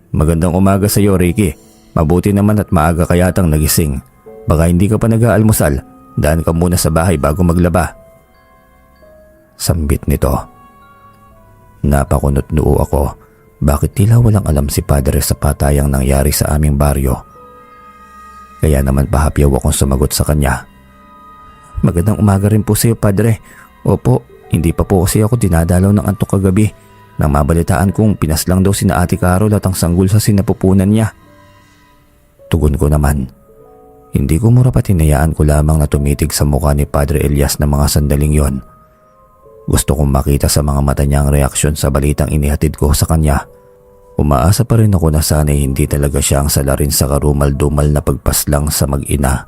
"Magandang umaga sa iyo, Ricky. Mabuti naman at maaga ka yatang nagising. Baka hindi ka pa nag-aalmusal. Daan ka muna sa bahay bago maglaba." Sambit nito. Napakunot noo ako. Bakit tila walang alam si Padre sa patayang nangyari sa aming baryo? Kaya naman pahapyaw akong sumagot sa kanya. "Magandang umaga rin po sa iyo, Padre. Opo, hindi pa po kasi ako dinadalaw ng antok kagabi. Nang mabalitaan kong pinaslang daw sina Ate Carol at ang sanggol sa sinapupunan niya." Tugon ko naman. Hindi ko mura pat hinayaan ko lamang na tumitig sa mukha ni Padre Elias na mga sandaling yon. Gusto kong makita sa mga mata niya ang reaksyon sa balitang inihatid ko sa kanya. Umaasa pa rin ako na sana'y hindi talaga siya ang salarin sa karumal-dumal na pagpaslang sa mag-ina.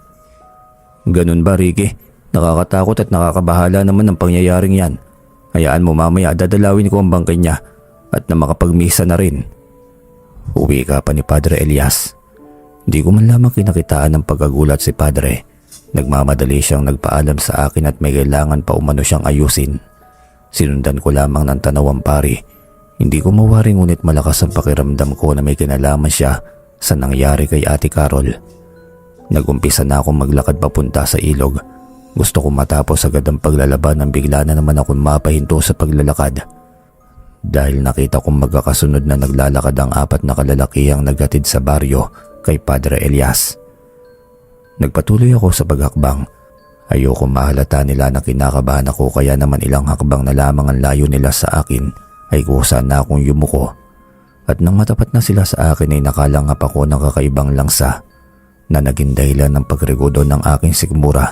"Ganun ba, Ricky? Nakakatakot at nakakabahala naman ang pangyayaring yan. Hayaan mo mamaya dadalawin ko ang bangkay niya at na makapagmisa na rin." Uwi ka pa ni Padre Elias. Di ko man lamang kinakitaan ng pagkagulat si Padre. Nagmamadali siyang nagpaalam sa akin at may kailangan pa umano siyang ayusin. Sinundan ko lamang ng tanaw ang pari. Hindi ko mawari ngunit malakas ang pakiramdam ko na may kinalaman siya sa nangyari kay Ate Carol. Nagumpisa na akong maglakad papunta sa ilog. Gusto kong matapos agad ang paglalaban nang bigla na naman akong mapahinto sa paglalakad. Dahil nakita kong magkakasunod na naglalakad ang 4 na kalalakihang naghatid sa baryo kay Padre Elias. Nagpatuloy ako sa paghakbang. Ayoko mahalata nila na kinakabahan ako kaya naman ilang hakbang na lamang ang layo nila sa akin ay kusa na akong yumuko. At nang matapat na sila sa akin ay nakalangap ako ng kakaibang langsa na naging dahilan ng pagregodo ng aking sikmura.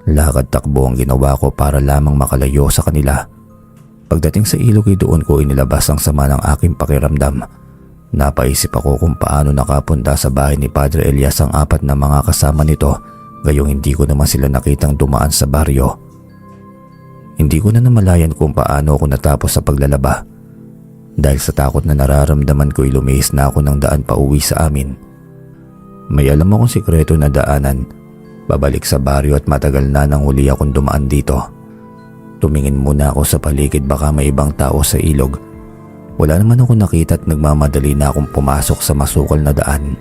Lakad takbo ang ginawa ko para lamang makalayo sa kanila. Pagdating sa ilog ay doon ko inilabas ang sama ng aking pakiramdam. Napaisip ako kung paano nakapunta sa bahay ni Padre Elias ang 4 na mga kasama nito, gayong hindi ko naman sila nakitang dumaan sa baryo. Hindi ko na namalayan kung paano ako natapos sa paglalaba. Dahil sa takot na nararamdaman ko ay lumihis na ako ng daan pauwi sa amin. May alam akong sikreto na daanan, babalik sa baryo at matagal na nang huli akong dumaan dito. Tumingin muna ako sa paligid baka may ibang tao sa ilog. Wala naman ako nakita at nagmamadali na akong pumasok sa masukal na daan.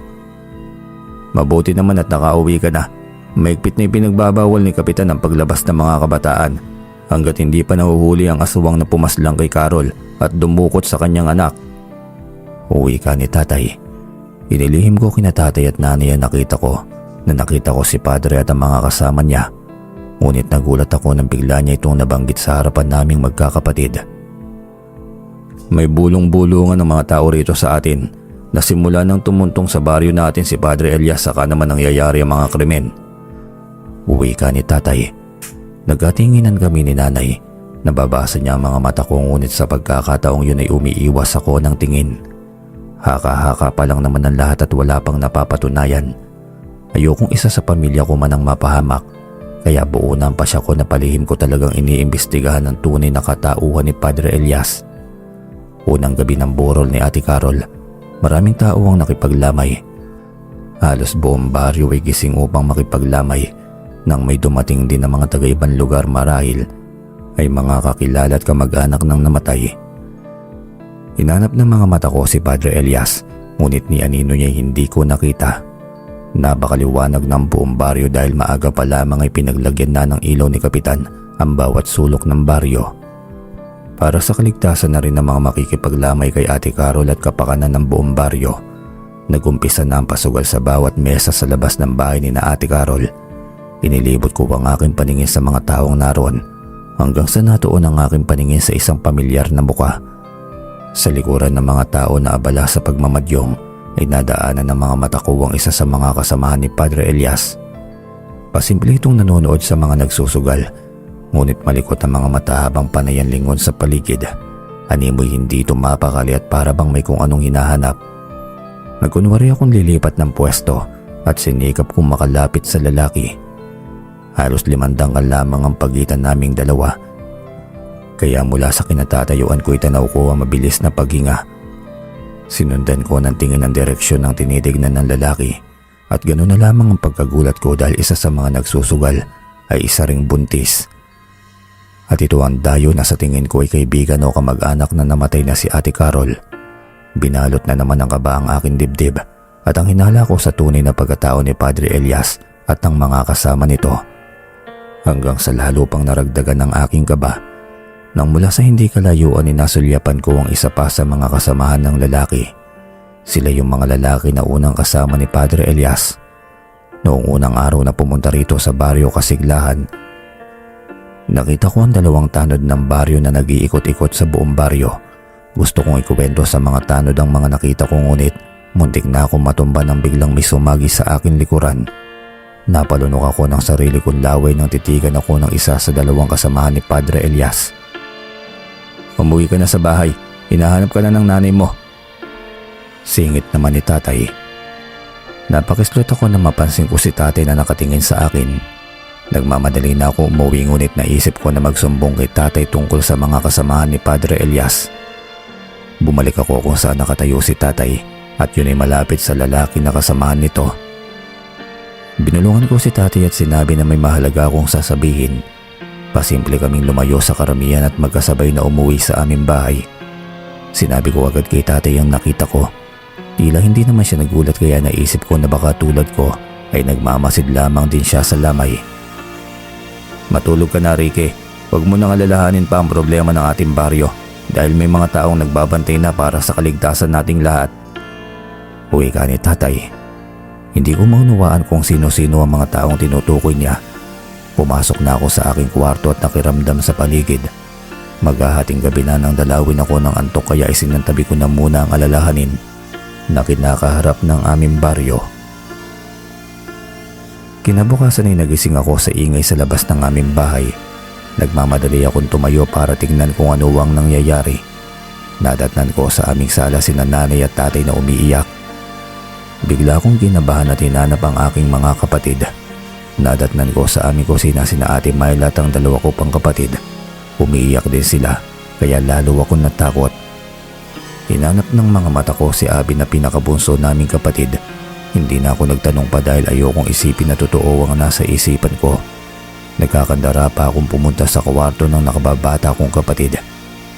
"Mabuti naman at nakauwi ka na. Maigpit na ipinagbabawal ni Kapitan ang paglabas ng mga kabataan hanggat hindi pa nahuhuli ang aswang na pumaslang kay Carol at dumukot sa kanyang anak." Uwi ka ni Tatay. Inilihim ko kina Tatay at Nanay ang nakita ko si Padre at ang mga kasama niya. Ngunit nagulat ako nang bigla niya itong nabanggit sa harapan naming magkakapatid. "May bulong-bulungan ng mga tao rito sa atin na simula nang tumuntong sa baryo natin si Padre Elias saka naman nangyayari ang mga krimen." Uwi ka ni Tatay. Nagkatinginan kami ni Nanay. Nababasa niya ang mga mata ko ngunit sa pagkakataong yun ay umiiwas ako ng tingin. Haka-haka pa lang naman ang lahat at wala pang napapatunayan. Ayokong isa sa pamilya ko man ang mapahamak. Kaya buo na ang pasya ko na palihim ko talagang iniimbestigahan ang tunay na katauhan ni Padre Elias. Unang gabi ng burol ni Ate Carol, maraming tao ang nakipaglamay. Halos buong baryo ay gising upang makipaglamay nang may dumating din ng mga taga-ibang lugar marahil ay mga kakilala at kamag-anak ng namatay. Hinanap ng mga mata ko si Padre Elias, ngunit ni anino niya hindi ko nakita. Napakaliwanag ng buong baryo dahil maaga pa lamang ay pinaglagyan na ng ilaw ni Kapitan ang bawat sulok ng baryo. Para sa kaligtasan na rin ng mga makikipaglamay kay Ate Carol at kapakanan ng buong baryo, nagumpisa na ang pasugal sa bawat mesa sa labas ng bahay ni na Ate Carol. Inilibot ko ang aking paningin sa mga taong naroon hanggang sa natuon ang aking paningin sa isang pamilyar na muka. Sa likuran ng mga tao na abala sa pagmamadyong ay nadaanan ng mga mata ko ang isa sa mga kasamahan ni Padre Elias. Pasimple itong nanonood sa mga nagsusugal, ngunit malikot ang mga mata habang panay ang lingon sa paligid. Animoy hindi ito mapakali at para bang may kung anong hinahanap. Nagkunwari akong lilipat ng pwesto at sinikap kong makalapit sa lalaki. Halos 5 dangkal lamang ang pagitan naming dalawa. Kaya mula sa kinatatayuan ko itanaw ko ang mabilis na paghinga. Sinundan ko ng tingin ang direksyon ng tinitignan ng lalaki at ganoon na lamang ang pagkagulat ko dahil isa sa mga nagsusugal ay isa ring buntis. At ito ang dayo na sa tingin ko ay kaibigan o kamag-anak na namatay na si Ate Carol. Binalot na naman ng kaba ang aking dibdib at ang hinala ko sa tunay na pagkatao ni Padre Elias at ng mga kasama nito. Hanggang sa lalo pang naragdagan ng aking kaba nang mula sa hindi kalayuan ay nasulyapan ko ang isa pa sa mga kasamahan ng lalaki. Sila yung mga lalaki na unang kasama ni Padre Elias. Noong unang araw na pumunta rito sa baryo Kasiglahan, nakita ko ang 2 tanod ng baryo na nag-iikot-ikot sa buong baryo. Gusto kong ikuwento sa mga tanod ang mga nakita ko ngunit muntik na akong matumba nang biglang may sumagi sa akin likuran. Napalunok ako ng sarili kong laway nang titigan ako ng isa sa 2 kasamahan ni Padre Elias. "Umuwi ka na sa bahay, hinahanap ka na ng nanay mo," singit naman ni tatay. Napakislot ako na mapansin ko si tatay na nakatingin sa akin. Nagmamadali na ako umuwi ngunit naisip ko na magsumbong kay tatay tungkol sa mga kasamahan ni Padre Elias. Bumalik ako kung saan nakatayo si tatay at yun ay malapit sa lalaki na kasamahan nito. Binulungan ko si tatay at sinabi na may mahalaga akong sasabihin. Pasimple kaming lumayo sa karamihan at magkasabay na umuwi sa aming bahay. Sinabi ko agad kay tatay ang nakita ko. Tila hindi naman siya nagulat kaya naisip ko na baka tulad ko ay nagmamasid lamang din siya sa lamay. "Matulog ka na, Ricky. Huwag mo nang alalahanin pa ang problema ng ating baryo dahil may mga taong nagbabantay na para sa kaligtasan nating lahat." Uwi ka ni tatay. Hindi ko maunawaan kung sino-sino ang mga taong tinutukoy niya. Pumasok na ako sa aking kwarto at nakiramdam sa paligid. Maghahating gabi na nang dalawin ako ng antok kaya isinantabi ko na muna ang alalahanin na kinakaharap ng aming baryo. Kinabukasan ay nagising ako sa ingay sa labas ng aming bahay. Nagmamadali akong tumayo para tingnan kung ano ang nangyayari. Nadatnan ko sa aming sala sina nanay at tatay na umiiyak. Bigla akong kinabahan at hinanap ang aking mga kapatid. Nadatnan ko sa aming kusina sina Ate Myla at ang 2 ko pang kapatid. Umiiyak din sila kaya lalo akong natakot. Hinanap ng mga mata ko si Abby na pinakabunso naming kapatid. Hindi na ako nagtanong pa dahil ayokong isipin na totoo ang nasa isipan ko. Nagkakandara pa akong pumunta sa kwarto ng nakababata kong kapatid.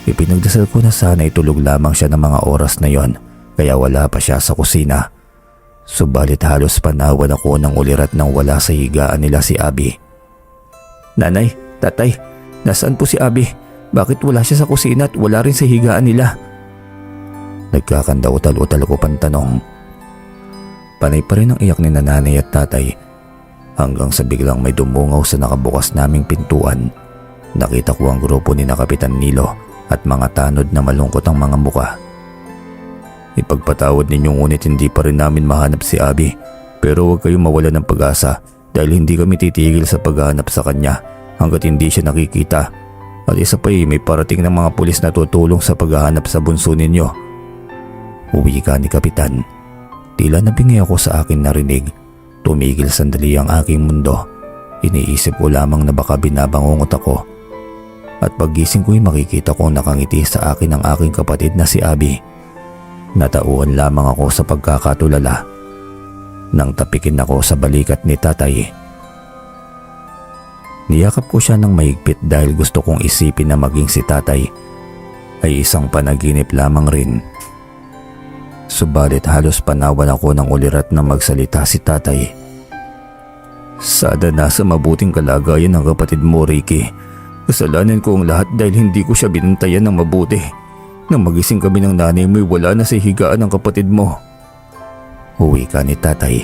Ipinagdasal ko na sana itulog lamang siya ng mga oras na yon kaya wala pa siya sa kusina. Subalit halos panawan ako ng ulirat nang wala sa higaan nila si Abby. "Nanay, tatay, nasaan po si Abby? Bakit wala siya sa kusina at wala rin sa higaan nila?" Nagkakanda-utal-utal ko pang tanong. Panay pa rin ang iyak ni nanay at tatay hanggang sa biglang may dumungaw sa nakabukas naming pintuan. Nakita ko ang grupo ni na Kapitan Nilo at mga tanod na malungkot ang mga muka. "Ipagpatawad ninyo ngunit hindi pa rin namin mahanap si Abby. Pero huwag kayong mawala ng pag-asa dahil hindi kami titigil sa paghahanap sa kanya hanggat hindi siya nakikita. At isa pa may parating ng mga pulis na tutulong sa paghahanap sa bunso ninyo." Uwi ka ni Kapitan. Tila nabingi ako sa akin narinig. Tumigil sandali ang aking mundo. Iniisip ko lamang na baka binabangungot ako. At paggising ko'y makikita kong nakangiti sa akin ang aking kapatid na si Abby. Natauhan lamang ako sa pagkakatulala nang tapikin ako sa balikat ni tatay. Niyakap ko siya ng mahigpit dahil gusto kong isipin na maging si tatay ay isang panaginip lamang rin. Subalit halos panawan ako ng ulirat na magsalita si tatay. Sada nasa mabuting kalagayan ng kapatid mo, Ricky. Kasalanan ko ang lahat dahil hindi ko siya binantayan ng mabuti. Nang magising kami ng nanay mo'y wala na sa higaan ng kapatid mo. Uwi ka ni tatay.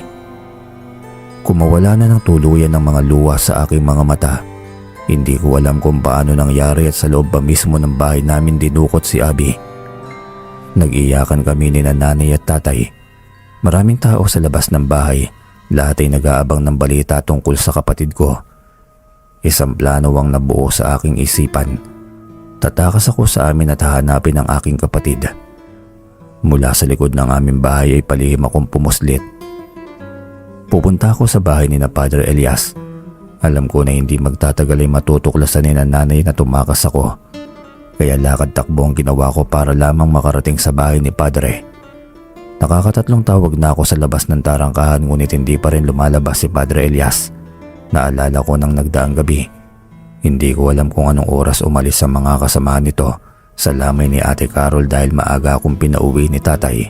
Kumawala na ng tuluyan ng mga luha sa aking mga mata. Hindi ko alam kung paano nangyari at sa loob ba mismo ng bahay namin dinukot si Abby. Nag-iyakan kami ni nanay at tatay. Maraming tao sa labas ng bahay. Lahat ay nag-aabang ng balita tungkol sa kapatid ko. Isang plano ang nabuo sa aking isipan. Tatakas ako sa amin at hahanapin ang aking kapatid. Mula sa likod ng aming bahay ay palihim akong pumuslit. Pupunta ako sa bahay ni na Padre Elias. Alam ko na hindi magtatagal ay matutuklasan ni nanay na tumakas ako. Kaya lakad takbo ang ginawa ko para lamang makarating sa bahay ni Padre. Nakakatatlong tawag na ako sa labas ng tarangkahan ngunit hindi pa rin lumalabas si Padre Elias. Naalala ko nang nagdaang gabi. Hindi ko alam kung anong oras umalis sa mga kasamahan nito sa lamay ni Ate Carol dahil maaga akong pinauwi ni tatay.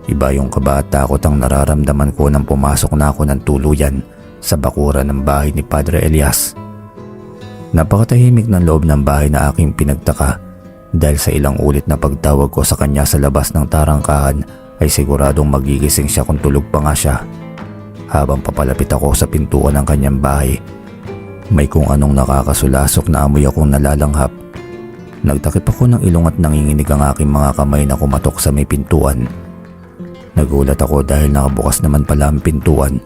Iba yung kaba at takot ang nararamdaman ko nang pumasok na ako ng tuluyan sa bakuran ng bahay ni Padre Elias. Napakatahimik ng loob ng bahay na aking pinagtaka dahil sa ilang ulit na pagtawag ko sa kanya sa labas ng tarangkahan ay siguradong magigising siya kung tulog pa nga siya. Habang papalapit ako sa pintuan ng kanyang bahay, may kung anong nakakasulasok na amoy akong nalalanghap. Nagtakip ako ng ilong at nanginginig ang aking mga kamay na kumatok sa may pintuan. Nagulat ako dahil nakabukas naman pala ang pintuan.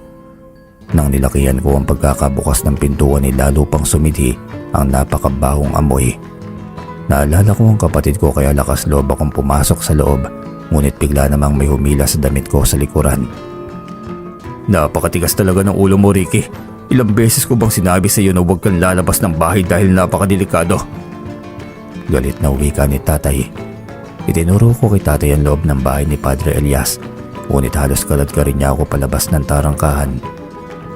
Nang nilakihan ko ang pagkakabukas ng pintuan ay lalo pang sumidhi ang napakabahong amoy. Naalala ko ang kapatid ko kaya lakas loob akong pumasok sa loob, ngunit bigla namang may humila sa damit ko sa likuran. Napakatigas talaga ng ulo mo, Ricky. Ilang beses ko bang sinabi sa iyo na huwag kang lalabas ng bahay dahil napakadelikado? Galit na wika ni tatay. Itinuro ko kay tatay ang loob ng bahay ni Padre Elias, ngunit halos kalad ka rin niya ako palabas ng tarangkahan.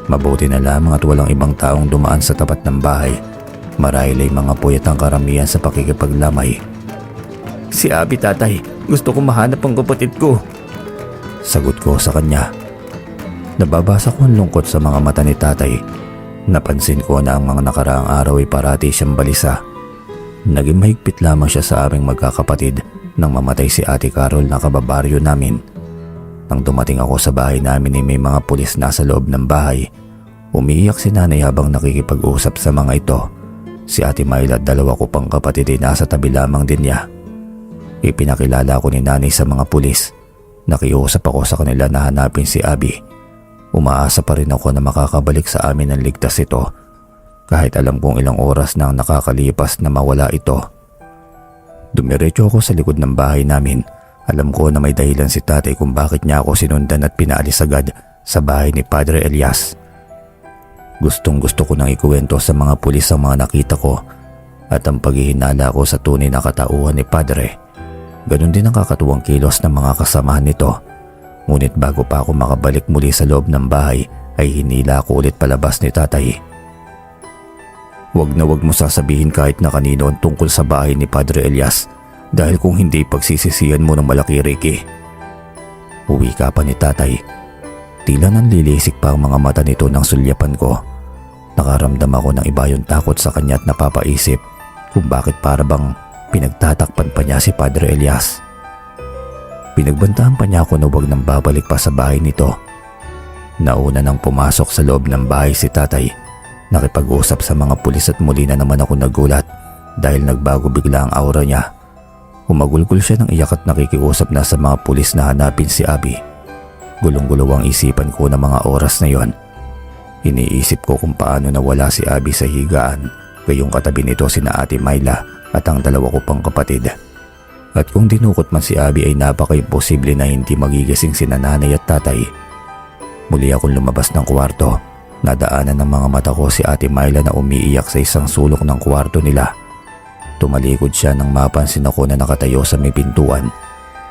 Mabuti na lamang at walang ibang taong dumaan sa tapat ng bahay. Marahil ay mga puyat ang karamihan sa pakikipaglamay. Si Abby, tatay. Gusto ko mahanap ang kapatid ko. Sagot ko sa kanya. Nababasa ko ang lungkot sa mga mata ni tatay. Napansin ko na ang mga nakaraang araw ay parati siyang balisa. Naging mahigpit lamang siya sa aming magkakapatid nang mamatay si Ate Carol na kababaryo namin. Nang dumating ako sa bahay namin ay may mga pulis na sa loob ng bahay. Umiiyak si nanay habang nakikipag-usap sa mga ito. Si Ate Myla at dalawa ko pang kapatid ay nasa tabi lamang din niya. Ipinakilala ko ni nanay sa mga pulis. Nakiusap ako sa kanila na hanapin si Abby. Umaasa pa rin ako na makakabalik sa amin ng ligtas ito. Kahit alam kong ilang oras na ang nakakalipas na mawala ito. Dumiretso ako sa likod ng bahay namin. Alam ko na may dahilan si tatay kung bakit niya ako sinundan at pinaalis agad sa bahay ni Padre Elias. Gustong gusto ko nang ikuwento sa mga pulis ang mga nakita ko at ang paghihinala ko sa tunay na katauhan ni Padre. Ganon din ang kakatuwang kilos ng mga kasamahan nito. Ngunit bago pa ako makabalik muli sa loob ng bahay ay hinila ko ulit palabas ni tatay. Huwag na huwag mo sasabihin kahit na kanino ang tungkol sa bahay ni Padre Elias dahil kung hindi pagsisisihan mo ng malaki, Ricky. Uwi ka pa ni tatay. Tila nanlilisik pa ang mga mata nito ng sulyapan ko. Nakaramdam ako ng iba yung takot sa kanya at napapaisip kung bakit para bang pinagtatakpan pa niya si Padre Elias. Pinagbantahan pa niya ako na huwag nang babalik pa sa bahay nito. Nauna nang pumasok sa loob ng bahay si tatay. Nakipag-usap sa mga pulis at muli na naman ako nagulat dahil nagbago bigla ang aura niya. Humagulgol siya ng iyak at nakikiusap na sa mga pulis na hanapin si Abby. Gulong-gulo ang isipan ko ng mga oras na yon. Iniisip ko kung paano nawala si Abby sa higaan, gayong katabi nito sina Ate Myla at ang dalawa ko pang kapatid. At kung dinukot man si Abby ay napaka-imposible na hindi magigising sina nanay at tatay. Muli akong lumabas ng kwarto. Nadaanan ng mga mata ko si Ate Myla na umiiyak sa isang sulok ng kwarto nila. Tumalikod siya nang mapansin ako na nakatayo sa may pintuan.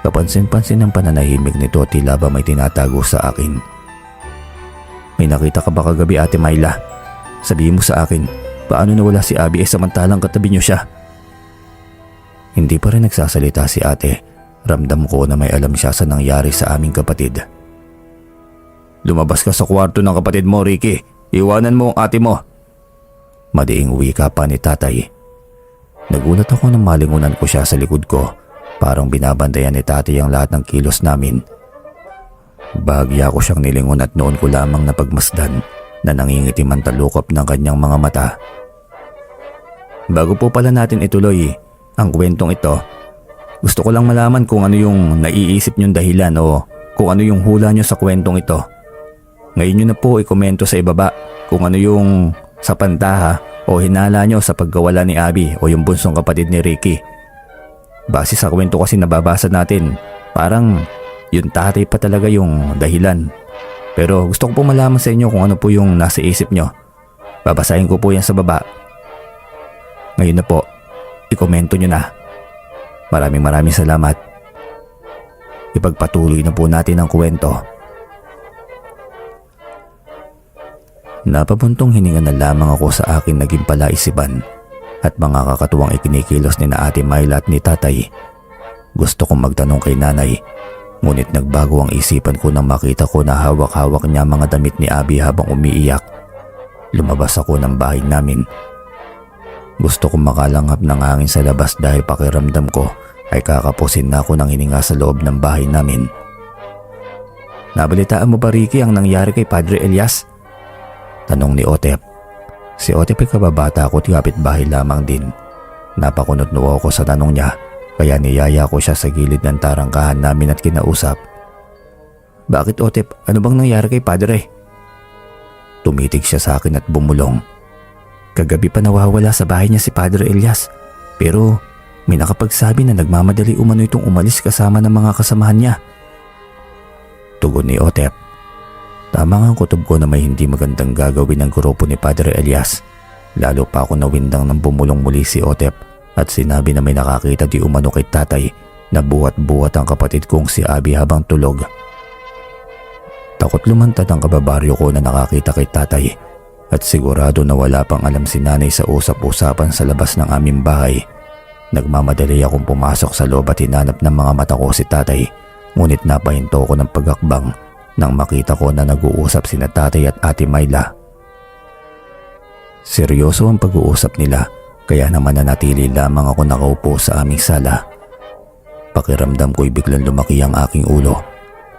Kapansin-pansin ang pananahimik nito, tila ba may tinatago sa akin. May nakita ka ba kagabi, Ate Myla? Sabihin mo sa akin, paano nawala si Abby samantalang katabi niyo siya? Hindi pa rin nagsasalita si ate. Ramdam ko na may alam siya sa nangyari sa aming kapatid. Lumabas ka sa kwarto ng kapatid mo, Ricky. Iwanan mo ang ate mo. Madiing wika pa ni tatay. Nagulat ako nang malingunan ko siya sa likod ko. Parang binabantayan ni tatay ang lahat ng kilos namin. Bahagya ko siyang nilingon at noon ko lamang napagmasdan na nangingitim ang talukop ng kanyang mga mata. Bago po pala natin ituloy ang kwentong ito, gusto ko lang malaman kung ano yung naiisip niyong dahilan o kung ano yung hula niyo sa kwentong ito. Ngayon niyo na po ikomento sa ibaba kung ano yung sa pantaha o hinala niyo sa pagkawala ni Abby o yung bunsong kapatid ni Ricky. Base sa kwento kasi nababasa natin, parang yung tatay pa talaga yung dahilan. Pero gusto ko po malaman sa inyo kung ano po yung nasa isip niyo. Babasahin ko po yan sa baba. Ngayon na po, ikomento niyo na. Maraming salamat. Ipagpatuloy na po natin ang kwento. Napabuntong hininga na lamang ako sa akin naging palaisipan at mga kakatuwang ikinikilos ni na Ate Myla at ni tatay. Gusto kong magtanong kay nanay, ngunit nagbago ang isipan ko nang makita ko na hawak-hawak niya mga damit ni Abby habang umiiyak. Lumabas ako ng bahay namin. Gusto kong makalanghap ng hangin sa labas dahil pakiramdam ko ay kakapusin na ako ng hininga sa loob ng bahay namin. Nabalitaan mo ba, Ricky, ang nangyari kay Padre Elias? Tanong ni Otep. Si Otep ay kababata ko at kapitbahay lamang din. Napakunot-nuwa ako sa tanong niya kaya niyaya ko siya sa gilid ng tarangkahan namin at kinausap. Bakit, Otep? Ano bang nangyari kay Padre? Tumitig siya sa akin at bumulong. Kagabi pa nawawala sa bahay niya si Padre Elias, pero may nakapagsabi na nagmamadali umano itong umalis kasama ng mga kasamahan niya. Tugon ni Otep. Tama nga ang kutob ko na may hindi magandang gagawin ng grupo ni Padre Elias. Lalo pa ako nawindang nang bumulong muli si Otep at sinabi na may nakakita di umano kay tatay na buhat-buhat ang kapatid kong si Abby habang tulog. Takot lumantad ang kababaryo ko na nakakita kay tatay at sigurado na wala pang alam si nanay sa usap-usapan sa labas ng aming bahay. Nagmamadali akong pumasok sa loob at hinanap ng mga mata ko si tatay, ngunit napahinto ko ng pagakbang nang makita ko na nag-uusap sina tatay at Ate Myla. Seryoso ang pag-uusap nila kaya naman nanatili lamang ako nakaupo sa aming sala. Pakiramdam ko'y biglang lumaki ang aking ulo.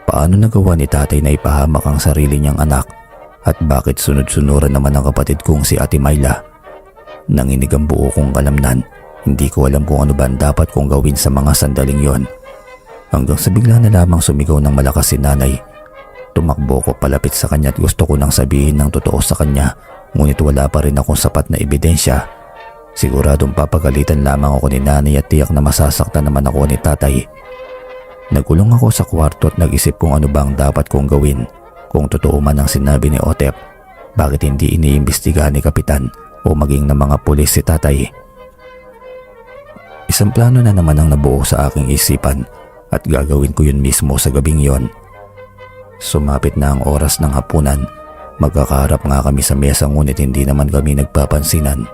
Paano nagawa ni tatay na ipahamak ang sarili niyang anak? At bakit sunod-sunuran naman ang kapatid kong si Ate Myla? Nanginig ang buo kong kalamnan. Hindi ko alam kung ano ba ang dapat kong gawin sa mga sandaling yon. Hanggang sa bigla na lamang sumigaw ng malakas si nanay. Tumakbo ko palapit sa kanya at gusto ko nang sabihin ng totoo sa kanya, ngunit wala pa rin akong sapat na ebidensya. Siguradong papagalitan lamang ako ni nanay at tiyak na masasaktan naman ako ni tatay. Nagkulong ako sa kwarto at nag-isip kung ano ba ang dapat kong gawin. Kung totoo man ang sinabi ni Otep, bakit hindi iniimbestigahan ni Kapitan o maging ng mga pulis si tatay? Isang plano na naman ang nabuo sa aking isipan at gagawin ko yun mismo sa gabing yon. Sumapit na ang oras ng hapunan. Magkakaharap nga kami sa mesa ngunit hindi naman kami nagpapansinan.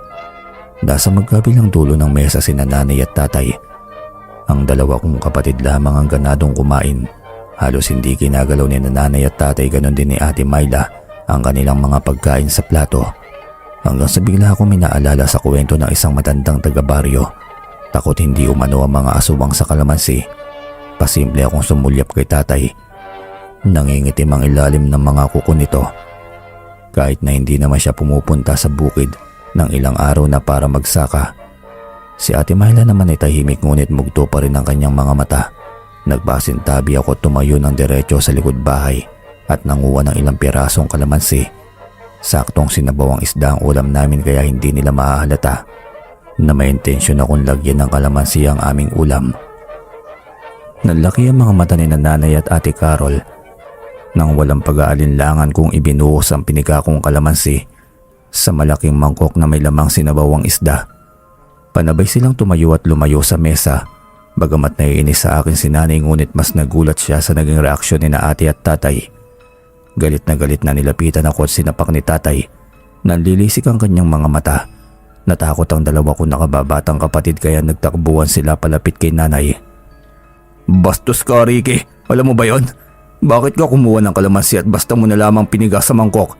Nasa magkabilang dulo ng mesa sina nanay at tatay. Ang dalawa kong kapatid lamang ang ganadong kumain. Halos hindi kinagalaw ni nanay at tatay, ganon din ni Ate Myla ang kanilang mga pagkain sa plato. Hanggang sa bigla akong minaalala sa kwento ng isang matandang taga-baryo. Takot hindi umano ang mga aswang sa kalamansi. Pasimple akong sumulyap kay tatay. Nangingitim ang ilalim ng mga kuko nito. Kahit na hindi naman siya pumupunta sa bukid ng ilang araw na para magsaka. Si Ate Myla naman ay tahimik ngunit mugto pa rin ang kanyang mga mata. Nagpasintabi ako tumayo ng diretso sa likod bahay at nanguha ng ilang pirasong kalamansi. Saktong sinabaw ang isda ang ulam namin kaya hindi nila mahahalata na may intensyon akong lagyan ng kalamansi ang aming ulam. Nalaki ang mga mata ni nanay at Ate Carol nang walang pag-aalinlangan kung ibinuhos ang pinika kong kalamansi sa malaking mangkok na may lamang sinabawang isda. Panabay silang tumayo at lumayo sa mesa. Bagamat naiinis sa akin si nanay ngunit mas nagulat siya sa naging reaksyon ni na ate at tatay. Galit na nilapitan ako at sinapak ni tatay. Nanlilisik ang kanyang mga mata. Natakot ang dalawa kong nakababatang kapatid kaya nagtakbuhan sila palapit kay nanay. "Bastos ka, Ricky! Alam mo ba yon? Bakit ka kumuha ng kalamansi at basta mo na lamang pinigas sa mangkok?"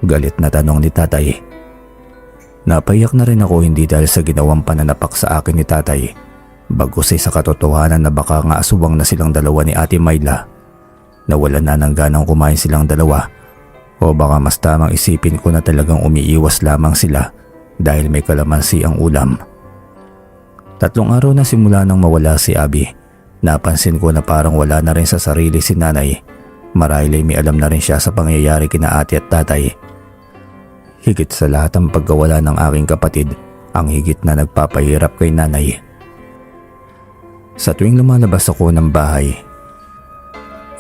Galit na tanong ni tatay. Napaiyak na rin ako hindi dahil sa ginawang pananapak sa akin ni tatay, bagkus ay sa katotohanan na baka nga asubang na silang dalawa ni Ate Myla. Nawalan na ng ganang kumain silang dalawa, o baka mas tamang isipin ko na talagang umiiwas lamang sila dahil may kalamansi ang ulam. 3 araw na simula nang mawala si Abby, napansin ko na parang wala na rin sa sarili si nanay. Marahil ay may alam na rin siya sa pangyayari kina ate at tatay. Higit sa lahat ang pagkawala ng aking kapatid ang higit na nagpapahirap kay nanay. Sa tuwing lumalabas ako ng bahay,